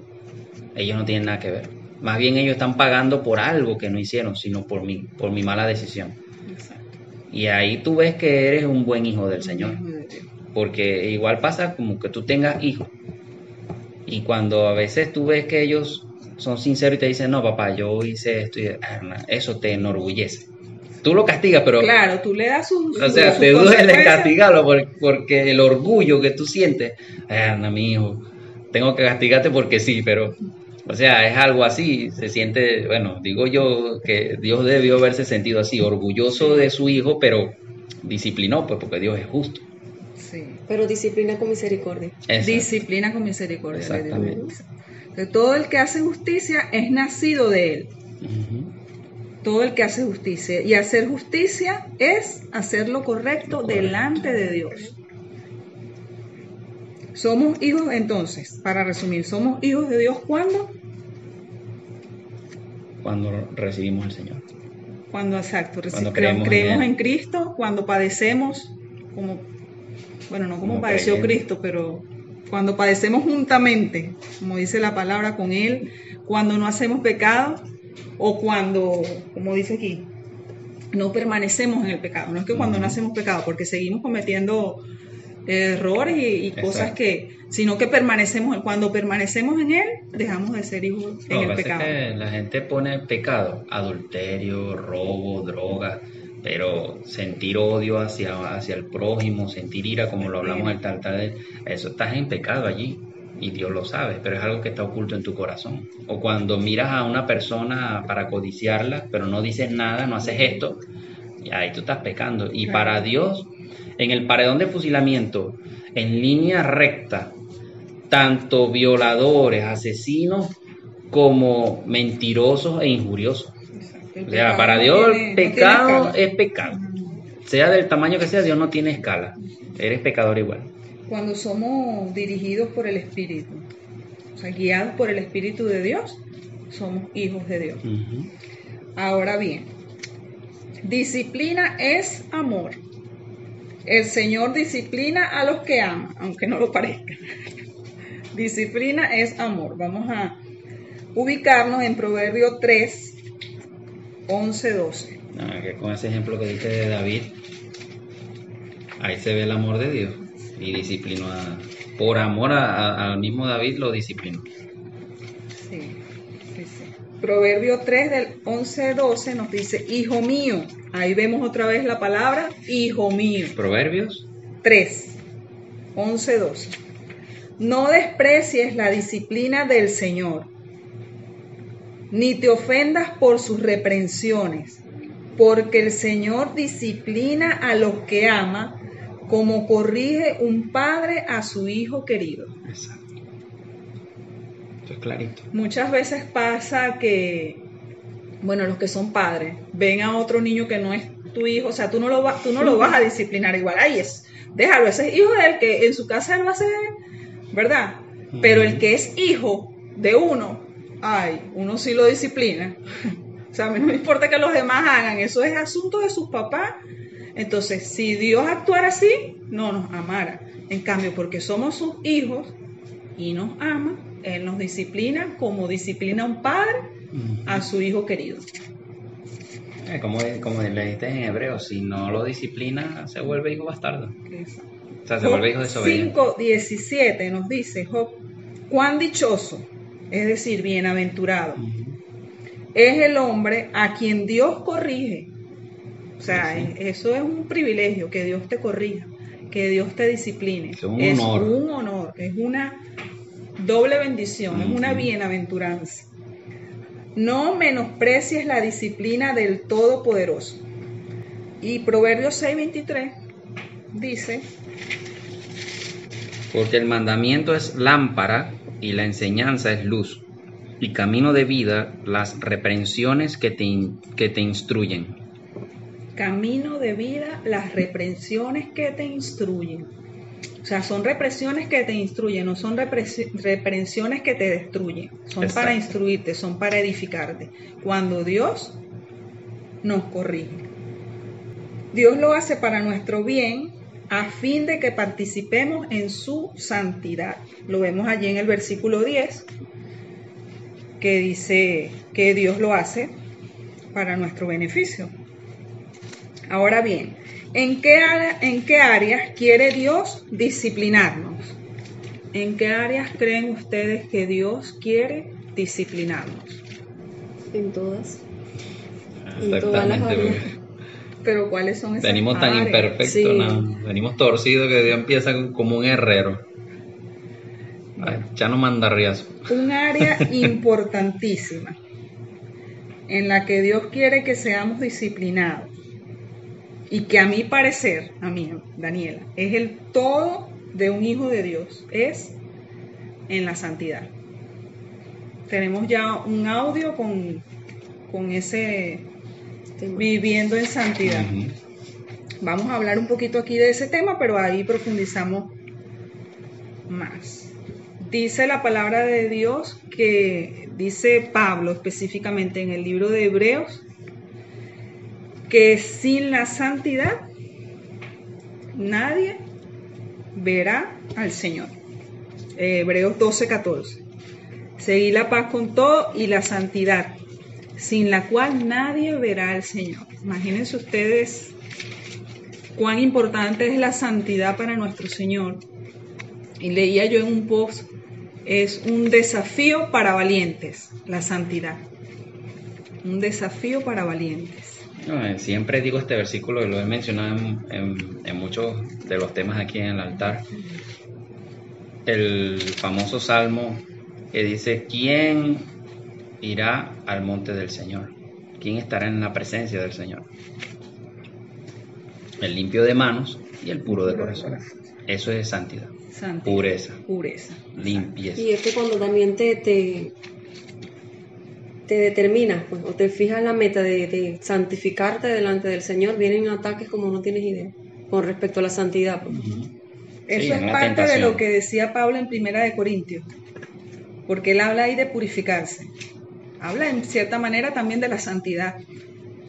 Ellos no tienen nada que ver. Más bien ellos están pagando por algo que no hicieron, sino por mi mala decisión. Exacto. Y ahí tú ves que eres un buen hijo del Señor. Porque igual pasa como que tú tengas hijos. Y cuando a veces tú ves que ellos son sinceros y te dicen, no papá, yo hice esto, y eso te enorgullece. Tú lo castigas, pero... Claro, tú le das o sea, te duele castigarlo porque el orgullo que tú sientes, mi hijo, tengo que castigarte porque sí, pero O sea, es algo así, se siente, bueno, digo yo que Dios debió haberse sentido así, orgulloso de su hijo, pero disciplinó, pues porque Dios es justo. Sí. Pero disciplina con misericordia. Exacto. Disciplina con misericordia. le digo. Exactamente. De todo el que hace justicia es nacido de él. Ujú. Todo el que hace justicia. Y hacer justicia es hacer lo correcto delante de Dios. Somos hijos, entonces, para resumir, somos hijos de Dios ¿cuándo? Cuando recibimos al Señor. Cuando, exacto, Cuando creemos creemos en Cristo, cuando padecemos, como, bueno, no como Como padeció creyentes. Cristo, pero cuando padecemos juntamente, como dice la palabra, con Él, cuando no hacemos pecado, o cuando, como dice aquí, no permanecemos en el pecado. No es que cuando no hacemos pecado, porque seguimos cometiendo errores y cosas Exacto. que, sino que permanecemos, cuando permanecemos en Él, dejamos de ser hijos en Lo el que pasa pecado. es que la gente pone pecado, adulterio, robo, droga, pero sentir odio hacia el prójimo, sentir ira, como lo hablamos en el tal, eso estás en pecado allí y Dios lo sabe, pero es algo que está oculto en tu corazón. O cuando miras a una persona para codiciarla, pero no dices nada, no haces esto, y ahí tú estás pecando. Y para Dios, en el paredón de fusilamiento, en línea recta, tanto violadores, asesinos, como mentirosos e injuriosos. El O sea, pecado para no Dios tiene- el no tiene pecado escala. es pecado. Sea del tamaño que sea, Dios no tiene escala. Eres pecador igual. Cuando somos dirigidos por el Espíritu, o sea, guiados por el Espíritu de Dios, somos hijos de Dios. Ujú. Ahora bien, disciplina es amor. El Señor disciplina a los que ama, aunque no lo parezca. Disciplina es amor. Vamos a ubicarnos en Proverbio 3, 11, 12. Que con ese ejemplo que diste de David, ahí se ve el amor de Dios. Y disciplinó por amor al mismo David lo disciplinó. Sí, sí, sí. Proverbio 3 del 11, 12 nos dice, hijo mío. Ahí vemos otra vez la palabra, hijo mío. Proverbios 3, 11, 12. No desprecies la disciplina del Señor, ni te ofendas por sus reprensiones, porque el Señor disciplina a los que ama, como corrige un padre a su hijo querido. Exacto. Esto es clarito. Muchas veces pasa que, bueno, los que son padres ven a otro niño que no es tu hijo, o sea, tú no lo vas a disciplinar igual. Ahí es, déjalo, ese es hijo del que en su casa él va a ser, ¿verdad? Pero el que es hijo de uno, ay, uno sí lo disciplina. O sea, a mí no me importa que los demás hagan, eso es asunto de sus papás. Entonces, si Dios actuara así, no nos amara. En cambio, porque somos sus hijos y nos ama, Él nos disciplina como disciplina un padre a su hijo querido. Como le dijiste en hebreo, si no lo disciplina, se vuelve hijo bastardo. Exacto. O sea, se vuelve hijo desobediente. 5:17 nos dice Job, cuán dichoso, es decir, bienaventurado, es el hombre a quien Dios corrige. O sea, eso es un privilegio, que Dios te corrija, que Dios te discipline. Es un honor. Un honor, es una doble bendición, es una bienaventuranza. No menosprecies la disciplina del Todopoderoso. Y Proverbios 6:23 dice, Porque el mandamiento es lámpara y la enseñanza es luz, y camino de vida las reprensiones que te instruyen. camino de vida, las reprensiones que te instruyen. O sea, son reprensiones que te instruyen, no son reprensiones que te destruyen. Son Exacto. para instruirte, son para edificarte. Cuando Dios nos corrige. Dios lo hace para nuestro bien, a fin de que participemos en su santidad. Lo vemos allí en el versículo 10, que dice que Dios lo hace para nuestro beneficio. Ahora bien, ¿en qué áreas quiere Dios disciplinarnos? ¿En qué áreas creen ustedes que Dios quiere disciplinarnos? En todas. En todas las áreas. Pero ¿cuáles son esas Venimos tan áreas? imperfectos, Sí. ¿no? Venimos torcidos que Dios empieza como un herrero Chano Mandarriazo. Un área importantísima en la que Dios quiere que seamos disciplinados y que a mi parecer, a mí, Daniela, es el todo de un hijo de Dios, es en la santidad. Tenemos ya un audio con ese viviendo en santidad. Ujú. Vamos a hablar un poquito aquí de ese tema, pero ahí profundizamos más. Dice la palabra de Dios que dice Pablo específicamente en el libro de Hebreos que sin la santidad nadie verá al Señor. Hebreos 12:14. Seguid la paz con todo y la santidad, sin la cual nadie verá al Señor. Imagínense ustedes cuán importante es la santidad para nuestro Señor. Y leía yo en un post, es un desafío para valientes, la santidad. Un desafío para valientes. No, siempre digo este versículo y lo he mencionado en muchos de los temas aquí en el altar. El famoso salmo que dice: ¿quién irá al monte del Señor? ¿Quién estará en la presencia del Señor? El limpio de manos y el puro de corazón. Eso es santidad. Pureza. Limpieza. Y es que cuando también te determinas, pues, o te fijas la meta de santificarte delante del Señor, vienen ataques como no tienes idea con respecto a la santidad. Pues. Eso Sí, es una parte tentación. de lo que decía Pablo en Primera de Corintios, porque él habla ahí de purificarse. Habla en cierta manera también de la santidad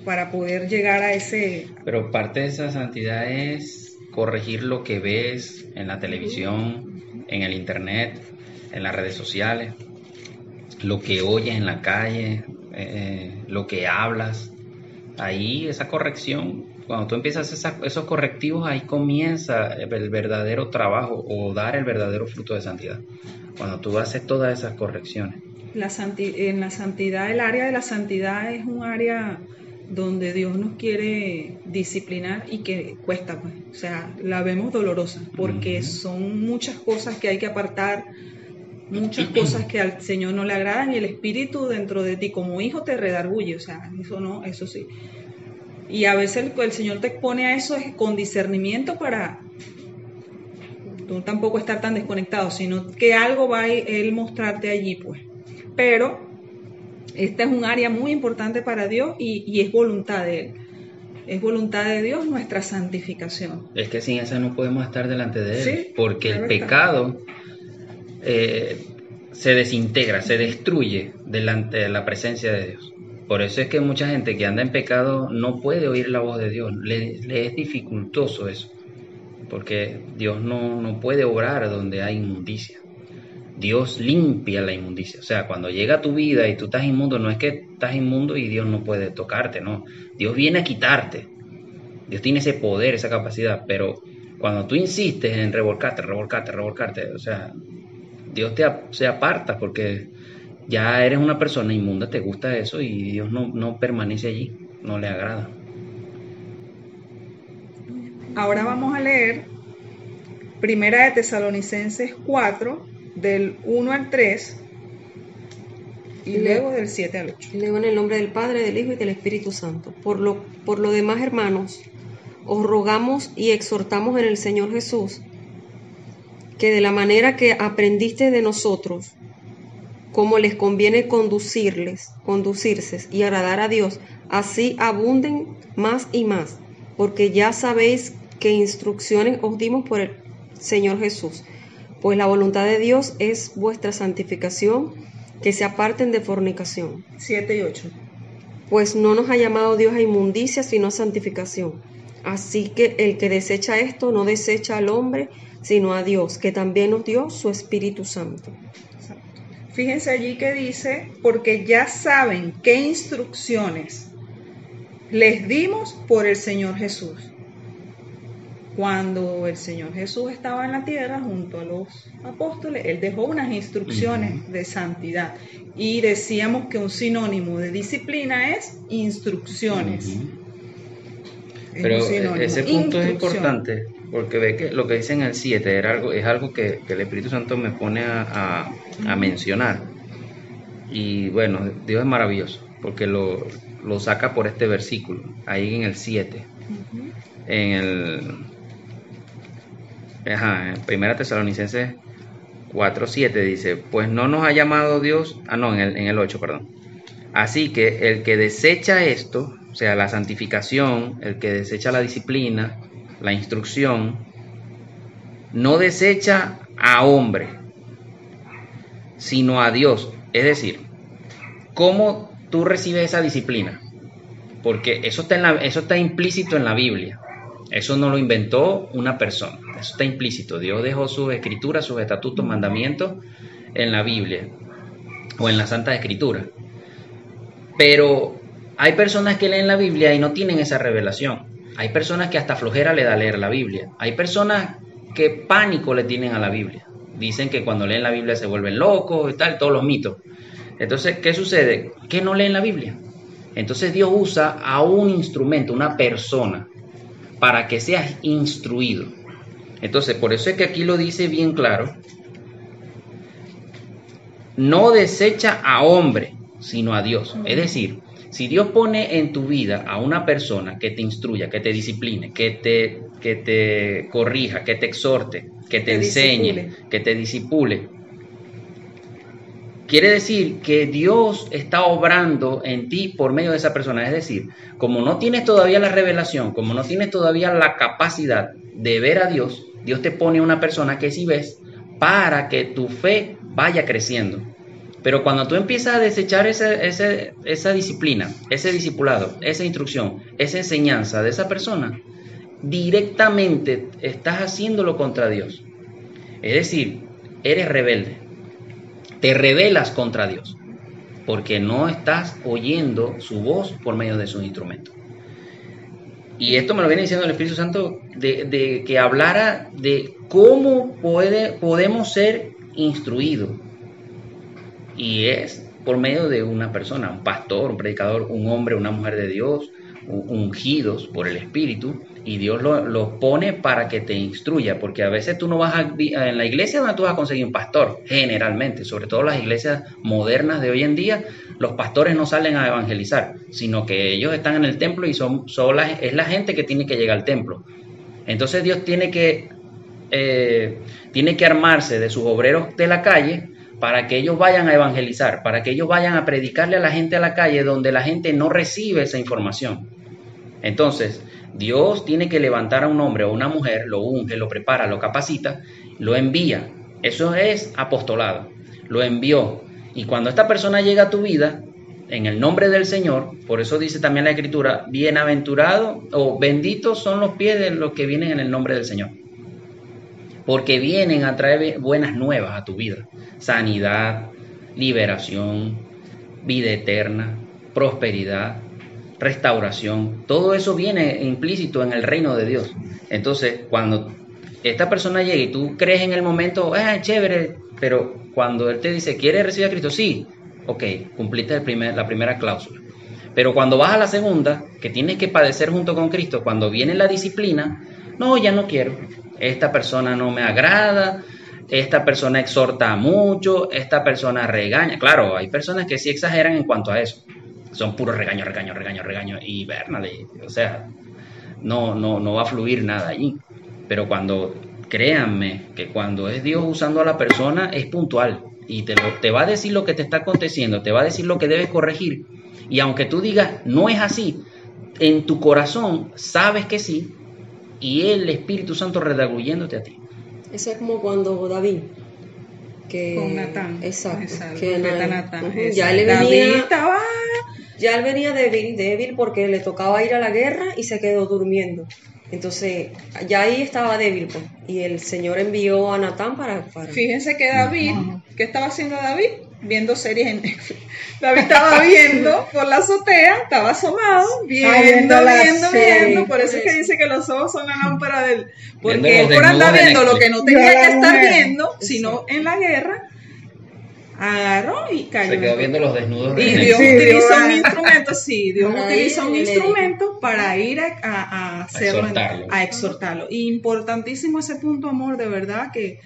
para poder llegar a ese... Pero parte de esa santidad es corregir lo que ves en la televisión, en el internet, en las redes sociales, lo que oyes en la calle, lo que hablas. Ahí esa corrección, cuando tú empiezas esos correctivos, ahí comienza el verdadero trabajo o dar el verdadero fruto de santidad. Cuando tú haces todas esas correcciones. En la santidad, el área de la santidad es un área donde Dios nos quiere disciplinar y que cuesta, pues. O sea, la vemos dolorosa porque son muchas cosas que hay que apartar, muchas cosas que al Señor no le agradan y el Espíritu dentro de ti como hijo te redarguye, o sea, eso no, eso sí. Y a veces el Señor te expone a eso con discernimiento para tú tampoco estar tan desconectado, sino que algo va a Él mostrarte allí, pues. Pero esta es un área muy importante para Dios y es voluntad de Él. Es voluntad de Dios nuestra santificación. Es que sin esa no podemos estar delante de Él, Sí, porque el verdad. pecado se desintegra, se destruye delante de la presencia de Dios. Por eso es que mucha gente que anda en pecado no puede oír la voz de Dios, le es dificultoso eso, porque Dios no puede obrar donde hay inmundicia. Dios limpia la inmundicia. O sea, cuando llega a tu vida y tú estás inmundo, no es que estás inmundo y Dios no puede tocarte, no. Dios viene a quitarte. Dios tiene ese poder, esa capacidad, pero cuando tú insistes en revolcarte, o sea, Dios se aparta porque ya eres una persona inmunda, te gusta eso y Dios no permanece allí, no le agrada. Ahora vamos a leer Primera de Tesalonicenses 4, del 1 al 3 y luego del 7 al 8. Y luego en el nombre del Padre, del Hijo y del Espíritu Santo. Por lo demás, hermanos, os rogamos y exhortamos en el Señor Jesús que de la manera que aprendiste de nosotros, como les conviene conducirse y agradar a Dios, así abunden más y más, porque ya sabéis qué instrucciones os dimos por el Señor Jesús. Pues la voluntad de Dios es vuestra santificación, que se aparten de fornicación. 7 y 8. Pues no nos ha llamado Dios a inmundicia, sino a santificación. Así que el que desecha esto no desecha al hombre, sino a Dios, que también nos dio su Espíritu Santo. Fíjense allí que dice, porque ya saben qué instrucciones les dimos por el Señor Jesús. Cuando el Señor Jesús estaba en la tierra junto a los apóstoles, Él dejó unas instrucciones de santidad. Y decíamos que un sinónimo de disciplina es instrucciones. Pero un sinónimo. ese punto es Instrucción. importante, porque ve que lo que dice en el 7 es algo que el Espíritu Santo me pone a mencionar. Y bueno, Dios es maravilloso, porque lo saca por este versículo, ahí en el 7. En 1 Tesalonicenses 4:7 dice, pues no nos ha llamado Dios, en el 8, perdón. Así que el que desecha esto, o sea, la santificación, el que desecha la disciplina, la instrucción, no desecha a hombre, sino a Dios. Es decir, ¿cómo tú recibes esa disciplina? Porque eso está implícito en la Biblia. Eso no lo inventó una persona. Eso está implícito. Dios dejó sus escrituras, sus estatutos, mandamientos en la Biblia o en la Santa Escritura. Pero hay personas que leen la Biblia y no tienen esa revelación. Hay personas que hasta flojera le da leer la Biblia. Hay personas que pánico le tienen a la Biblia. Dicen que cuando leen la Biblia se vuelven locos y tal, todos los mitos. Entonces, ¿qué sucede? Que no leen la Biblia. Entonces Dios usa a un instrumento, una persona, para que seas instruido. Entonces, por eso es que aquí lo dice bien claro. No desecha a hombre, sino a Dios. Es decir, si Dios pone en tu vida a una persona que te instruya, que te discipline, que te corrija, que te exhorte, que te enseñe, que te disipule, quiere decir que Dios está obrando en ti por medio de esa persona. Es decir, como no tienes todavía la revelación, como no tienes todavía la capacidad de ver a Dios, Dios te pone una persona que sí ves para que tu fe vaya creciendo. Pero cuando tú empiezas a desechar esa disciplina, ese discipulado, esa instrucción, esa enseñanza de esa persona, directamente estás haciéndolo contra Dios. Es decir, eres rebelde. Te rebelas contra Dios, porque no estás oyendo su voz por medio de sus instrumentos. Y esto me lo viene diciendo el Espíritu Santo de que hablara de cómo podemos ser instruidos. Y es por medio de una persona, un pastor, un predicador, un hombre, una mujer de Dios, ungidos por el Espíritu, y Dios los pone para que te instruya, porque a veces tú no vas en la iglesia donde tú vas a conseguir un pastor, generalmente, sobre todo las iglesias modernas de hoy en día, los pastores no salen a evangelizar, sino que ellos están en el templo y es la gente que tiene que llegar al templo. Entonces Dios tiene que armarse de sus obreros de la calle para que ellos vayan a evangelizar, para que ellos vayan a predicarle a la gente a la calle donde la gente no recibe esa información. Entonces, Dios tiene que levantar a un hombre o una mujer, lo unge, lo prepara, lo capacita, lo envía. Eso es apostolado. Lo envió. Y cuando esta persona llega a tu vida, en el nombre del Señor, por eso dice también la Escritura, bienaventurado o benditos son los pies de los que vienen en el nombre del Señor. Porque vienen a traer buenas nuevas a tu vida. Sanidad, liberación, vida eterna, prosperidad, restauración. Todo eso viene implícito en el reino de Dios. Entonces, cuando esta persona llega y tú crees en el momento, chévere, pero cuando Él te dice, ¿quieres recibir a Cristo? Sí, ok, cumpliste la primera cláusula. Pero cuando vas a la segunda, que tienes que padecer junto con Cristo, cuando viene la disciplina, no, ya no quiero. Esta persona no me agrada, esta persona exhorta mucho, esta persona regaña. Claro, hay personas que sí exageran en cuanto a eso. Son puros regaño, y vernale, o sea, no va a fluir nada allí. Pero créanme, que cuando es Dios usando a la persona, es puntual. Y te va a decir lo que te está aconteciendo, te va a decir lo que debes corregir. Y aunque tú digas, no es así, en tu corazón sabes que sí, y el Espíritu Santo redarguyéndote a ti. Eso es como cuando David, con Natán. Exacto. Natán. Ya él venía débil porque le tocaba ir a la guerra y se quedó durmiendo. Entonces, ya ahí estaba débil, pues. Y el Señor envió a Natán para... Fíjense que David, ¿qué estaba haciendo David? Viendo series en Netflix. David estaba viendo por la azotea, estaba asomado, viendo. Por eso es que dice que los ojos son la lámpara del... Porque él por andar viendo lo que no tenía que estar viendo, sino en la guerra, agarró y cayó. Se quedó viendo los desnudos. Y de Dios Sí, utiliza Dios, un instrumento, sí, Dios para utiliza ir un y le instrumento para ir a hacerlo, exhortarlo. a exhortarlo. Y importantísimo ese punto, amor, de verdad que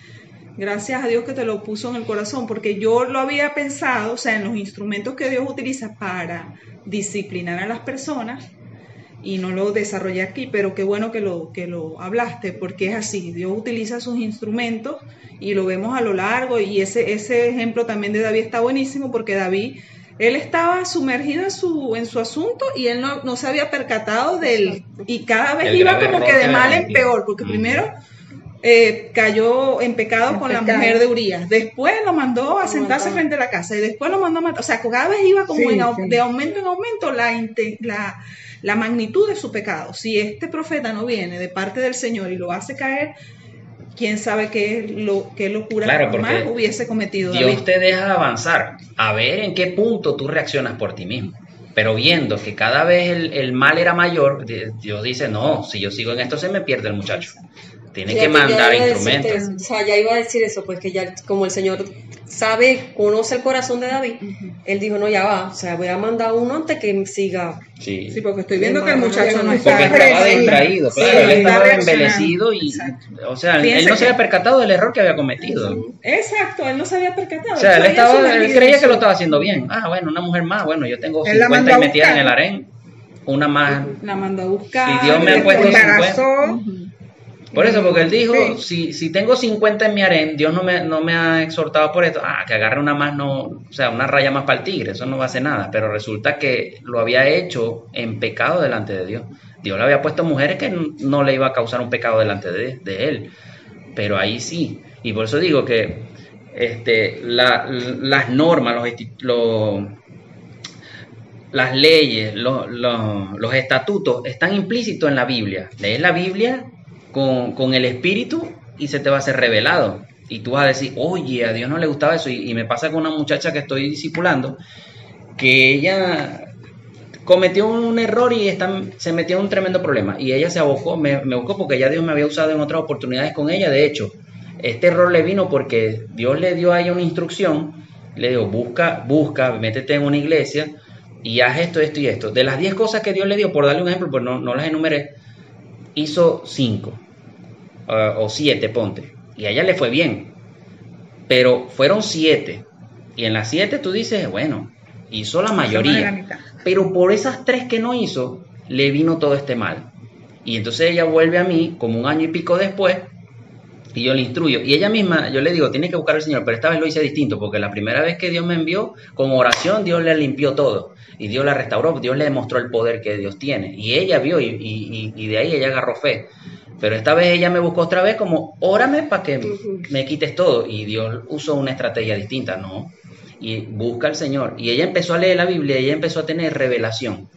gracias a Dios que te lo puso en el corazón, porque yo lo había pensado, o sea, en los instrumentos que Dios utiliza para disciplinar a las personas, y no lo desarrollé aquí, pero qué bueno que lo hablaste, porque es así, Dios utiliza sus instrumentos y lo vemos a lo largo, y ese ejemplo también de David está buenísimo, porque David, él estaba sumergido en su asunto y él no se había percatado del, y cada vez El iba grave como error que de que mal en cometió. peor, porque primero cayó en pecado con la mujer de Urías, después lo mandó a sentarse frente a la casa y después lo mandó a matar, o sea, cada vez iba como Sí, sí. de aumento en aumento la magnitud de su pecado. Si este profeta no viene de parte del Señor y lo hace caer, quién sabe qué locura Claro, porque más hubiese cometido Dios David. te deja avanzar, a ver en qué punto tú reaccionas por ti mismo. Pero viendo que cada vez el mal era mayor, Dios dice, no, si yo sigo en esto se me pierde el muchacho. Tiene que mandar instrumentos. O sea, ya iba a decir eso, pues que ya como el Señor conoce el corazón de David, él dijo, no, ya va, o sea, voy a mandar uno antes que siga. Sí. Sí, porque estoy viendo que el muchacho no Porque está estaba Sí. distraído, Sí, claro, él está estaba reaccionando. embelecido y, Exacto. o sea, él Fíjense no se que- había percatado del error que había cometido. Exacto, él no se había percatado. O sea, él se había sumergido creía en que lo su- estaba haciendo bien. Ah, bueno, una mujer más, bueno, yo tengo Él la 50 mandó y a metidas en buscar. el harén, una más. La mandó a buscar. Si Dios me ha Después puesto embarazó. Ujú. Por eso, porque él dijo, Sí. si tengo 50 en mi harén, Dios no me ha exhortado por esto, que agarre una más, no, o sea, una raya más para el tigre, eso no va a hacer nada, pero resulta que lo había hecho en pecado delante de Dios. Dios le había puesto mujeres que no le iba a causar un pecado delante de él, pero ahí sí, y por eso digo que las normas, las leyes, los estatutos están implícitos en la Biblia. Lees la Biblia con el Espíritu y se te va a ser revelado. Y tú vas a decir, oye, a Dios no le gustaba eso. Y me pasa con una muchacha que estoy discipulando, que ella cometió un error y se metió en un tremendo problema. Y ella se abocó, me buscó porque ya Dios me había usado en otras oportunidades con ella. De hecho, este error le vino porque Dios le dio a ella una instrucción. Le dijo, busca, métete en una iglesia y haz esto, esto y esto. De las 10 cosas que Dios le dio, por darle un ejemplo, pues no las enumeré, hizo 5 o 7, ponte. Y a ella le fue bien. Pero fueron 7. Y en las 7 tú dices, bueno, hizo la Más de la mayoría. mitad. Pero por esas 3 que no hizo, le vino todo este mal. Y entonces ella vuelve a mí como un año y pico después y yo le instruyo. Y ella misma, yo le digo, tiene que buscar al Señor, pero esta vez lo hice distinto, porque la primera vez que Dios me envió, con oración, Dios le limpió todo. Y Dios la restauró, Dios le demostró el poder que Dios tiene. Y ella vio y de ahí ella agarró fe. Pero esta vez ella me buscó otra vez como, órame para que me quites todo. Y Dios usó una estrategia distinta, ¿no? Y busca al Señor. Y ella empezó a leer la Biblia y ella empezó a tener revelación.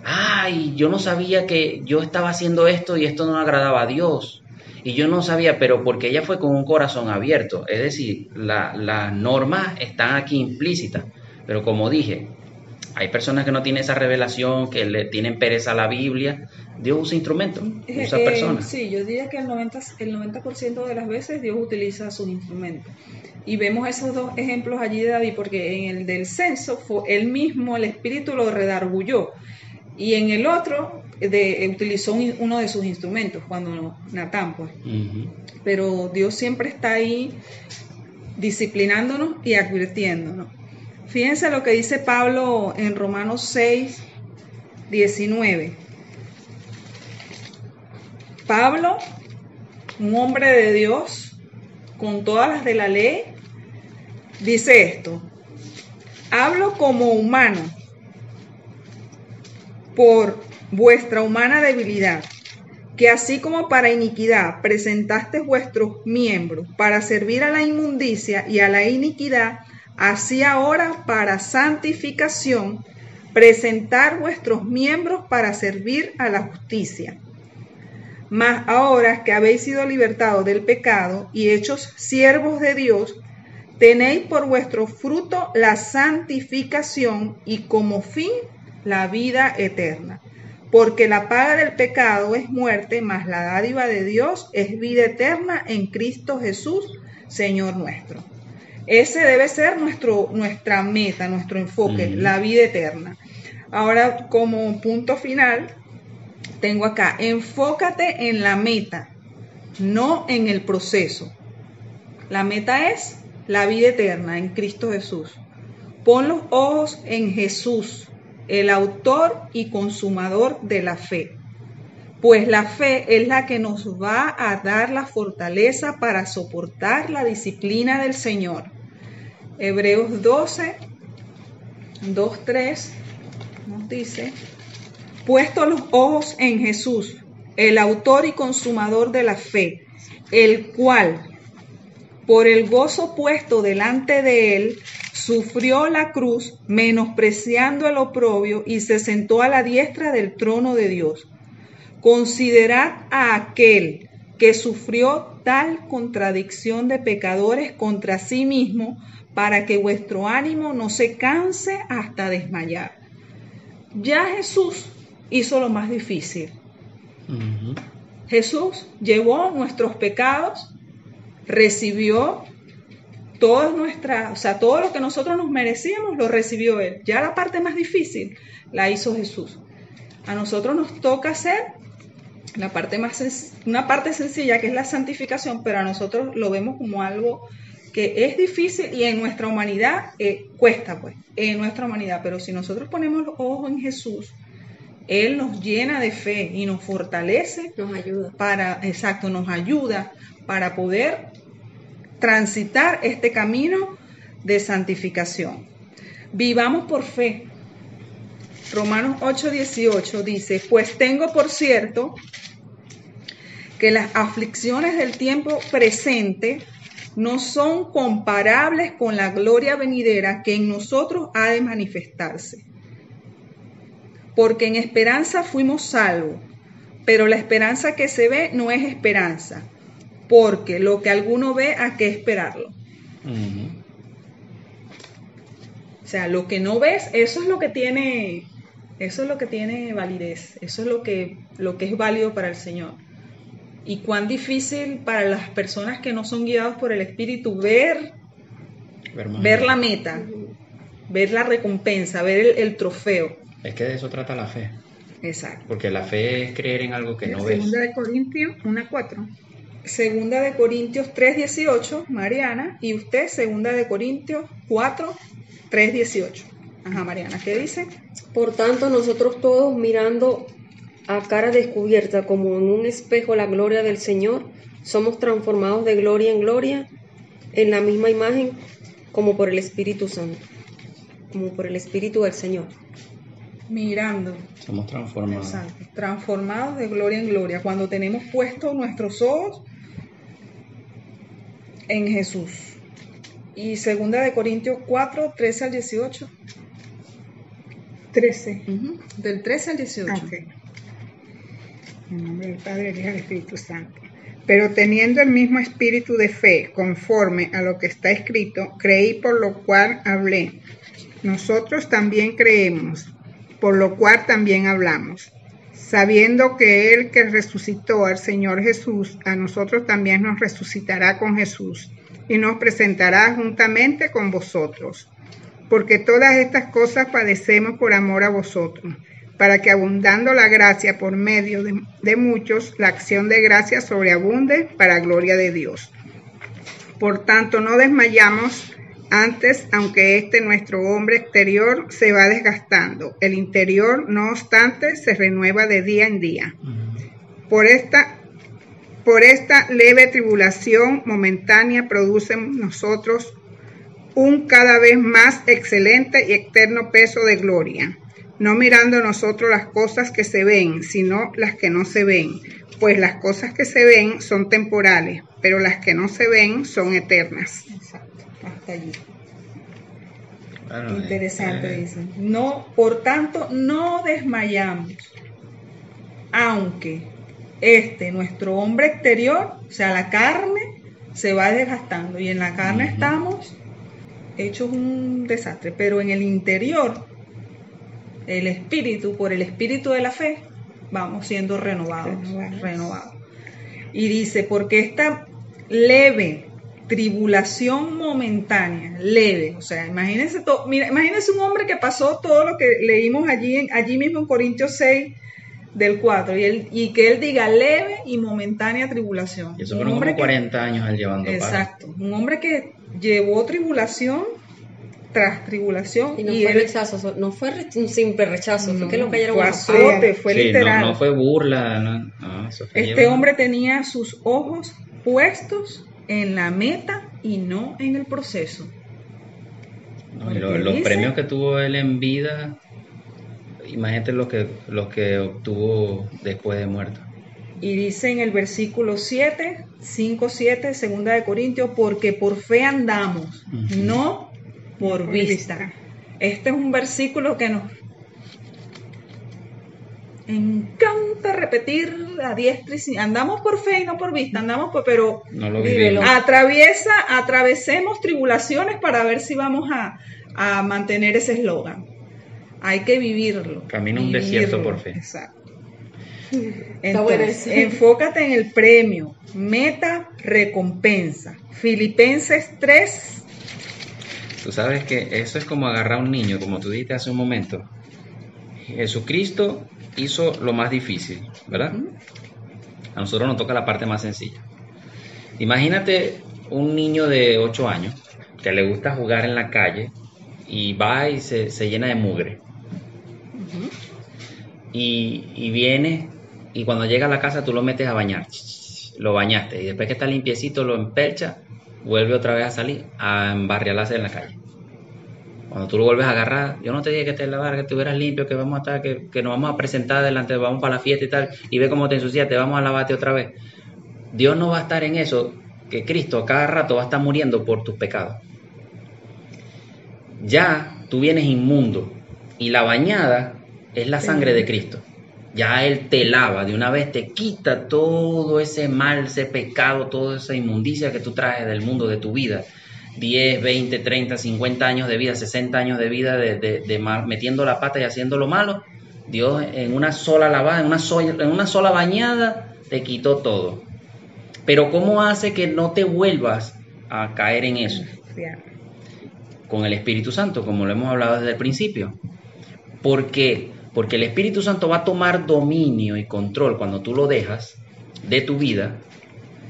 Ay, yo no sabía que yo estaba haciendo esto y esto no agradaba a Dios. Y yo no sabía, pero porque ella fue con un corazón abierto. Es decir, las normas están aquí implícitas. Pero como dije, hay personas que no tienen esa revelación, que le tienen pereza a la Biblia. Dios usa instrumentos, usa personas. Sí, yo diría que el 90% de las veces Dios utiliza sus instrumentos. Y vemos esos dos ejemplos allí de David, porque en el del censo fue él mismo, el Espíritu lo redarguyó. Y en el otro utilizó uno de sus instrumentos, cuando Natán, pues. Uh-huh. Pero Dios siempre está ahí disciplinándonos y advirtiéndonos. Fíjense lo que dice Pablo en Romanos 6, 19. Pablo, un hombre de Dios, con todas las de la ley, dice esto: hablo como humano, por vuestra humana debilidad, que así como para iniquidad presentasteis vuestros miembros para servir a la inmundicia y a la iniquidad, así ahora para santificación presentar vuestros miembros para servir a la justicia. Mas ahora que habéis sido libertados del pecado y hechos siervos de Dios, tenéis por vuestro fruto la santificación y como fin la vida eterna. Porque la paga del pecado es muerte, mas la dádiva de Dios es vida eterna en Cristo Jesús, Señor nuestro. Ese debe ser nuestra meta, nuestro enfoque, la vida eterna. Ahora, como punto final, tengo acá, enfócate en la meta, no en el proceso. La meta es la vida eterna en Cristo Jesús. Pon los ojos en Jesús, el autor y consumador de la fe. Pues la fe es la que nos va a dar la fortaleza para soportar la disciplina del Señor. Hebreos 12, 2, 3 nos dice, puesto los ojos en Jesús, el autor y consumador de la fe, el cual, por el gozo puesto delante de él, sufrió la cruz, menospreciando el oprobio, y se sentó a la diestra del trono de Dios. Considerad a aquel que sufrió tal contradicción de pecadores contra sí mismo, para que vuestro ánimo no se canse hasta desmayar. Ya Jesús hizo lo más difícil. Jesús llevó nuestros pecados, recibió todo lo que nosotros nos merecíamos, lo recibió Él. Ya la parte más difícil la hizo Jesús. A nosotros nos toca hacer una parte sencilla, que es la santificación, pero a nosotros lo vemos como algo que es difícil y en nuestra humanidad cuesta, pues, en nuestra humanidad. Pero si nosotros ponemos los ojos en Jesús, Él nos llena de fe y nos fortalece. Nos ayuda. Nos ayuda para poder transitar este camino de santificación. Vivamos por fe. Romanos 8:18 dice, pues tengo por cierto que las aflicciones del tiempo presente no son comparables con la gloria venidera que en nosotros ha de manifestarse. Porque en esperanza fuimos salvos, pero la esperanza que se ve no es esperanza, porque lo que alguno ve, ¿a qué esperarlo? O sea, lo que no ves, eso es lo que tiene validez, eso es lo que es válido para el Señor. Y cuán difícil para las personas que no son guiados por el Espíritu ver la meta, ver la recompensa, ver el trofeo. Es que de eso trata la fe. Exacto. Porque la fe es creer en algo que no ves. Segunda de Corintios 1:4. Segunda de Corintios 3:18, Mariana, y usted, Segunda de Corintios 4:3-18. Ajá, Mariana, ¿qué dice? Por tanto, nosotros todos, mirando a cara descubierta como en un espejo la gloria del Señor, somos transformados de gloria en gloria en la misma imagen como por el Espíritu Santo, como por el Espíritu del Señor. Mirando. Somos transformados. Exacto. Transformados de gloria en gloria, cuando tenemos puestos nuestros ojos en Jesús. Y Segunda de Corintios 4:13-18. 13. Del 13 al 18. Okay. En nombre del Padre, del Hijo y del Espíritu Santo. Pero teniendo el mismo espíritu de fe, conforme a lo que está escrito, creí, por lo cual hablé. Nosotros también creemos, por lo cual también hablamos, sabiendo que Él que resucitó al Señor Jesús, a nosotros también nos resucitará con Jesús y nos presentará juntamente con vosotros. Porque todas estas cosas padecemos por amor a vosotros, para que abundando la gracia por medio de muchos, la acción de gracia sobreabunde para gloria de Dios. Por tanto, no desmayamos. Antes, aunque nuestro hombre exterior se va desgastando, el interior, no obstante, se renueva de día en día. Por esta leve tribulación momentánea produce en nosotros un cada vez más excelente y eterno peso de gloria, no mirando nosotros las cosas que se ven, sino las que no se ven, pues las cosas que se ven son temporales, pero las que no se ven son eternas. Exacto, hasta allí. Bueno, interesante, dicen. No, por tanto, no desmayamos, aunque nuestro hombre exterior, o sea, la carne, se va desgastando, y en la carne estamos hechos un desastre, pero en el interior, el espíritu, por el espíritu de la fe, vamos siendo renovados. Y dice, porque esta leve tribulación momentánea, leve. O sea, imagínense un hombre que pasó todo lo que leímos allí mismo en Corintios 6, del 4, y que él diga leve y momentánea tribulación. Y eso fueron como 40 años él llevando paz. Exacto, un hombre que llevó tribulación tras tribulación. Y no fue rechazo, no fue un simple rechazo, fue que lo cayeron fue azote, fue literal. No fue burla, no, eso fue este hombre tenía sus ojos puestos en la meta y no en el proceso. No, y los premios que tuvo él en vida, imagínate los que obtuvo después de muerto. Y dice en el versículo 7, 5-7, segunda de Corintios, porque por fe andamos, no por vista. Este es un versículo que nos encanta repetir a diestra y siniestra. Andamos por fe y no por vista, pero no lo vivimos. Atravesemos tribulaciones para ver si vamos a mantener ese eslogan. Hay que vivirlo. Camina un desierto por fe. Exacto. Entonces, enfócate en el premio, meta, recompensa. Filipenses 3. Tú sabes que eso es como agarrar a un niño, como tú dijiste hace un momento. Jesucristo hizo lo más difícil, ¿verdad? A nosotros nos toca la parte más sencilla. Imagínate un niño de 8 años que le gusta jugar en la calle y va y se llena de mugre. Y viene, y cuando llega a la casa tú lo metes a bañar, lo bañaste, y después que está limpiecito lo empelcha, vuelve otra vez a salir a embarriarse en la calle. Cuando tú lo vuelves a agarrar, yo no te dije que te lavara, que estuvieras limpio, que vamos a estar, que nos vamos a presentar delante, vamos para la fiesta y tal, y ve cómo te ensuciaste, vamos a lavarte otra vez. Dios no va a estar en eso, que Cristo a cada rato va a estar muriendo por tus pecados. Ya tú vienes inmundo, y la bañada es la sangre de Cristo. Ya Él te lava, de una vez te quita todo ese mal, ese pecado, toda esa inmundicia que tú traes del mundo, de tu vida. 10, 20, 30, 50 años de vida, 60 años de vida de metiendo la pata y haciendo lo malo. Dios en una sola lavada, en una sola bañada, te quitó todo. Pero ¿cómo hace que no te vuelvas a caer en eso? Con el Espíritu Santo, como lo hemos hablado desde el principio. ¿Por qué? Porque el Espíritu Santo va a tomar dominio y control cuando tú lo dejas de tu vida,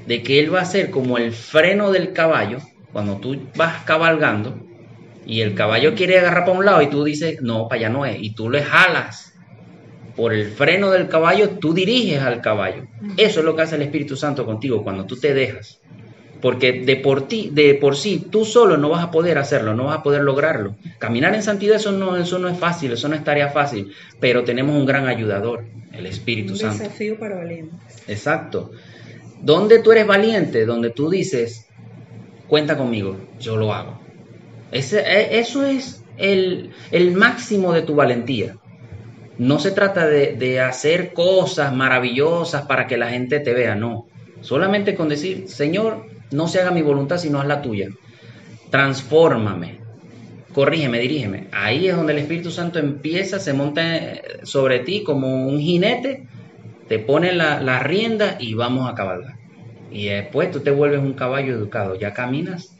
de que Él va a ser como el freno del caballo, cuando tú vas cabalgando y el caballo quiere agarrar para un lado y tú dices, no, para allá no es, y tú le jalas por el freno del caballo, tú diriges al caballo. Eso es lo que hace el Espíritu Santo contigo cuando tú te dejas. Porque de por sí, tú solo no vas a poder hacerlo, no vas a poder lograrlo. Caminar en santidad, eso no es fácil, eso no es tarea fácil, pero tenemos un gran ayudador, el Espíritu Santo. Un desafío para valientes. Exacto. Donde tú eres valiente, donde tú dices, cuenta conmigo, yo lo hago. Eso es el máximo de tu valentía. No se trata de hacer cosas maravillosas para que la gente te vea, no. Solamente con decir, Señor, no se haga mi voluntad sino haz la tuya. Transfórmame, corrígeme, dirígeme. Ahí es donde el Espíritu Santo empieza, se monta sobre ti como un jinete, te pone la rienda y vamos a cabalgar. Y después tú te vuelves un caballo educado, ya caminas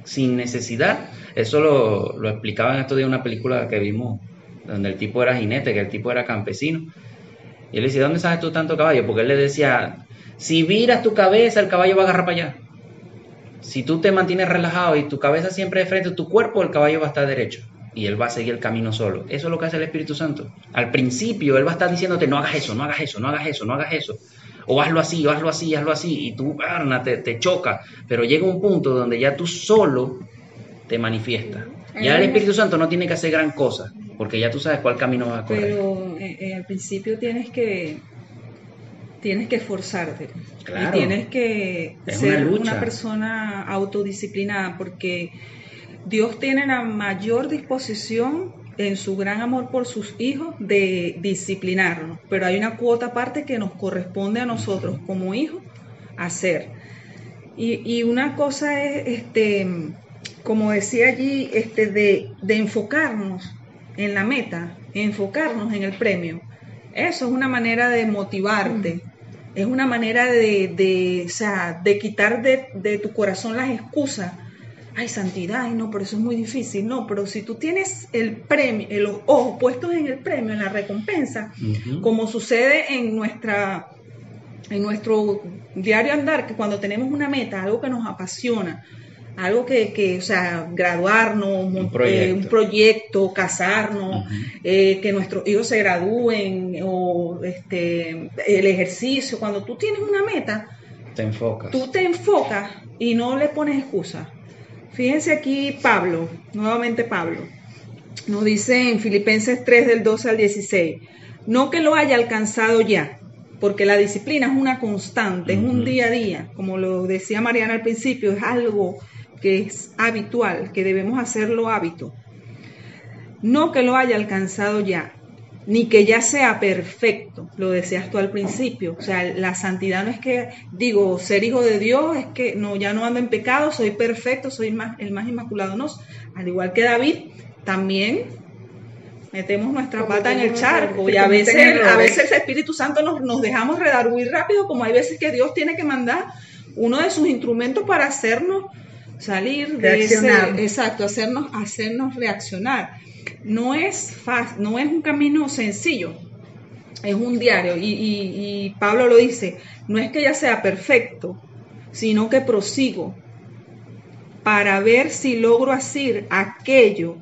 sin necesidad. Eso lo explicaba en estos días una película que vimos, donde el tipo era jinete, que el tipo era campesino. Y él le decía, ¿dónde sabes tú tanto caballo? Porque él le decía, si viras tu cabeza, el caballo va a agarrar para allá. Si tú te mantienes relajado y tu cabeza siempre de frente a tu cuerpo, el caballo va a estar derecho y él va a seguir el camino solo. Eso es lo que hace el Espíritu Santo. Al principio él va a estar diciéndote, no hagas eso, no hagas eso, no hagas eso, no hagas eso. O hazlo así, o hazlo así, hazlo así. Y tú te choca. Pero llega un punto donde ya tú solo te manifiestas. Ya el Espíritu Santo no tiene que hacer gran cosa, porque ya tú sabes cuál camino vas a correr. Pero al principio tienes que esforzarte. Claro. Y tienes que ser una persona autodisciplinada, porque Dios tiene la mayor disposición en su gran amor por sus hijos de disciplinarnos, pero hay una cuota aparte que nos corresponde a nosotros como hijos hacer. Y una cosa es, como decía allí, de enfocarnos en la meta, enfocarnos en el premio. Eso es una manera de motivarte Es una manera o sea, de quitar de tu corazón las excusas. Ay, santidad, ay, no, pero eso es muy difícil. No, pero si tú tienes el premio, los ojos puestos en el premio, en la recompensa, como sucede en nuestro diario andar, que cuando tenemos una meta, algo que nos apasiona, algo que o sea, graduarnos, un proyecto, casarnos, que nuestros hijos se gradúen, o el ejercicio, cuando tú tienes una meta, tú te enfocas y no le pones excusas. Fíjense aquí Pablo, nuevamente Pablo, nos dice en Filipenses 3 del 12 al 16, no que lo haya alcanzado ya, porque la disciplina es una constante, es un día a día, como lo decía Mariana al principio, es algo que es habitual, que debemos hacerlo hábito. No que lo haya alcanzado ya, ni que ya sea perfecto, lo decías tú al principio. O sea, la santidad no es que, digo, ser hijo de Dios es que no, ya no ando en pecado, soy perfecto, soy el más inmaculado. No, al igual que David, también metemos nuestra pata en el charco y a veces el Espíritu Santo nos dejamos redarguir rápido, como hay veces que Dios tiene que mandar uno de sus instrumentos para hacernos salir de ese, exacto, hacernos reaccionar. No es fácil, no es un camino sencillo, es un diario y Pablo lo dice, no es que ya sea perfecto, sino que prosigo para ver si logro hacer aquello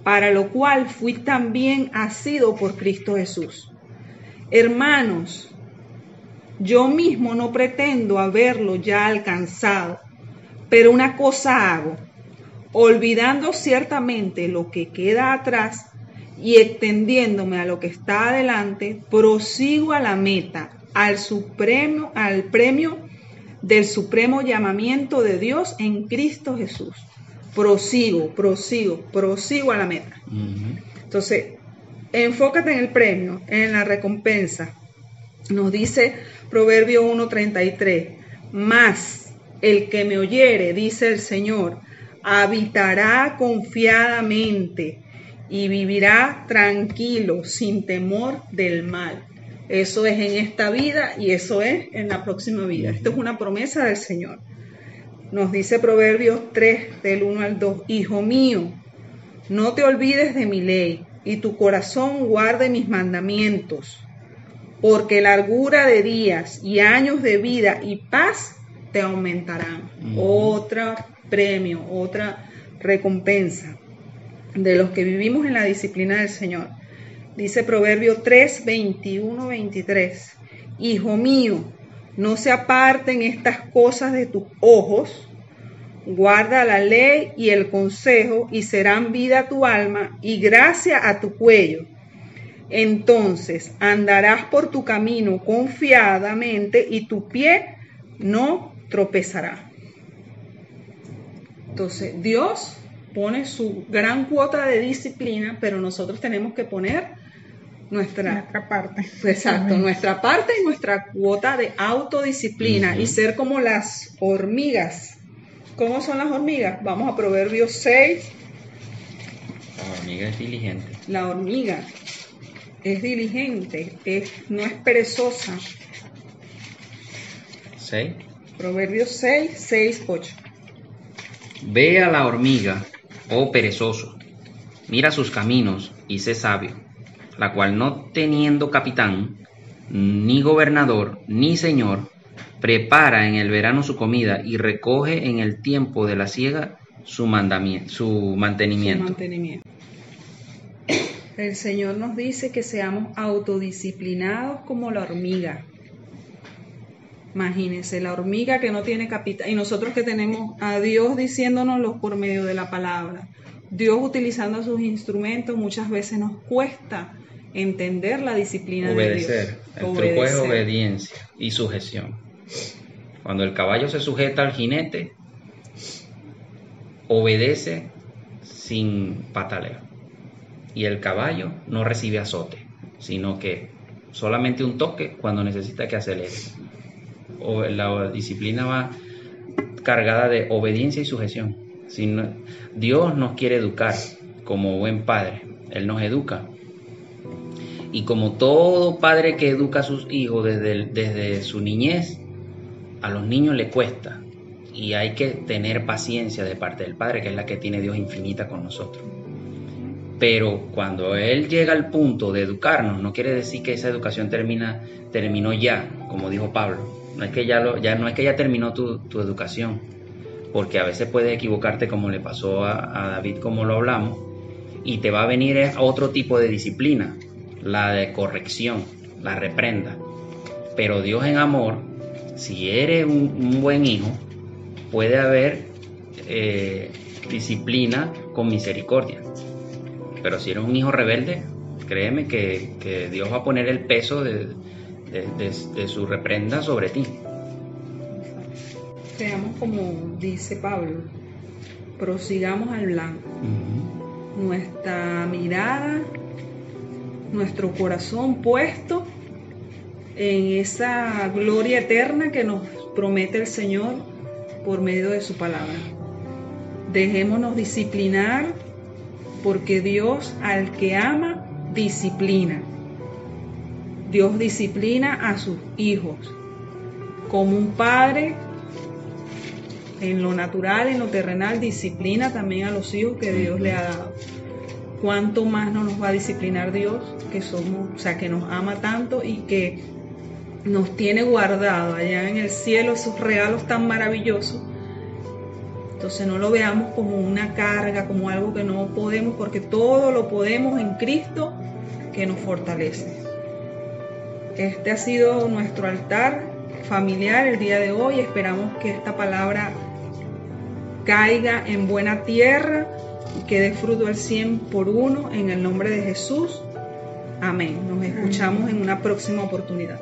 para lo cual fui también asido por Cristo Jesús. Hermanos, yo mismo no pretendo haberlo ya alcanzado, pero una cosa hago, olvidando ciertamente lo que queda atrás y extendiéndome a lo que está adelante, prosigo a la meta, al premio del supremo llamamiento de Dios en Cristo Jesús. Prosigo a la meta. Entonces, enfócate en el premio, en la recompensa. Nos dice Proverbio 1:33, más el que me oyere, dice el Señor, habitará confiadamente y vivirá tranquilo, sin temor del mal. Eso es en esta vida y eso es en la próxima vida. Esto es una promesa del Señor. Nos dice Proverbios 3, del 1 al 2, Hijo mío, no te olvides de mi ley, y tu corazón guarde mis mandamientos, porque largura de días y años de vida y paz te aumentarán. Otro premio, otra recompensa de los que vivimos en la disciplina del Señor. Dice Proverbio 3, 21, 23. Hijo mío, no se aparten estas cosas de tus ojos, guarda la ley y el consejo, y serán vida a tu alma y gracia a tu cuello. Entonces andarás por tu camino confiadamente y tu pie no tropezará. Entonces, Dios pone su gran cuota de disciplina, pero nosotros tenemos que poner nuestra parte. Exacto, nuestra parte y nuestra cuota de autodisciplina y ser como las hormigas. ¿Cómo son las hormigas? Vamos a Proverbios 6. La hormiga es diligente. La hormiga es diligente, no es perezosa. 6. Proverbios 6, 8. Ve a la hormiga, oh perezoso, mira sus caminos y sé sabio, la cual no teniendo capitán, ni gobernador, ni señor, prepara en el verano su comida y recoge en el tiempo de la siega su mantenimiento. El Señor nos dice que seamos autodisciplinados como la hormiga. Imagínense, la hormiga que no tiene capitán, y nosotros que tenemos a Dios diciéndonoslo por medio de la palabra. Dios utilizando sus instrumentos, muchas veces nos cuesta entender la disciplina de Dios. El truco es obediencia y sujeción. Cuando el caballo se sujeta al jinete, obedece sin pataleo. Y el caballo no recibe azote, sino que solamente un toque cuando necesita que acelere. La disciplina va cargada de obediencia y sujeción. Dios nos quiere educar como buen padre. Él nos educa. Y como todo padre que educa a sus hijos desde su niñez, a los niños le cuesta. Y hay que tener paciencia de parte del Padre, que es la que tiene Dios infinita con nosotros. Pero cuando Él llega al punto de educarnos, no quiere decir que esa educación terminó ya, como dijo Pablo. No es que ya terminó tu educación, porque a veces puedes equivocarte, como le pasó a David, como lo hablamos, y te va a venir otro tipo de disciplina, la de corrección, la reprenda. Pero Dios en amor, si eres un buen hijo, puede haber disciplina con misericordia. Pero si eres un hijo rebelde, créeme que Dios va a poner el peso de su reprenda sobre ti. Seamos como dice Pablo, prosigamos al blanco. Nuestra mirada, nuestro corazón puesto en esa gloria eterna que nos promete el Señor por medio de su palabra. Dejémonos disciplinar, porque Dios al que ama, disciplina. Dios disciplina a sus hijos. Como un padre, en lo natural, en lo terrenal, disciplina también a los hijos que Dios le ha dado. ¿Cuánto más no nos va a disciplinar Dios, que nos ama tanto y que nos tiene guardado allá en el cielo esos regalos tan maravillosos? Entonces no lo veamos como una carga, como algo que no podemos, porque todo lo podemos en Cristo que nos fortalece. Este ha sido nuestro altar familiar el día de hoy. Esperamos que esta palabra caiga en buena tierra y que dé fruto al 100 por uno en el nombre de Jesús. Amén. Nos escuchamos en una próxima oportunidad.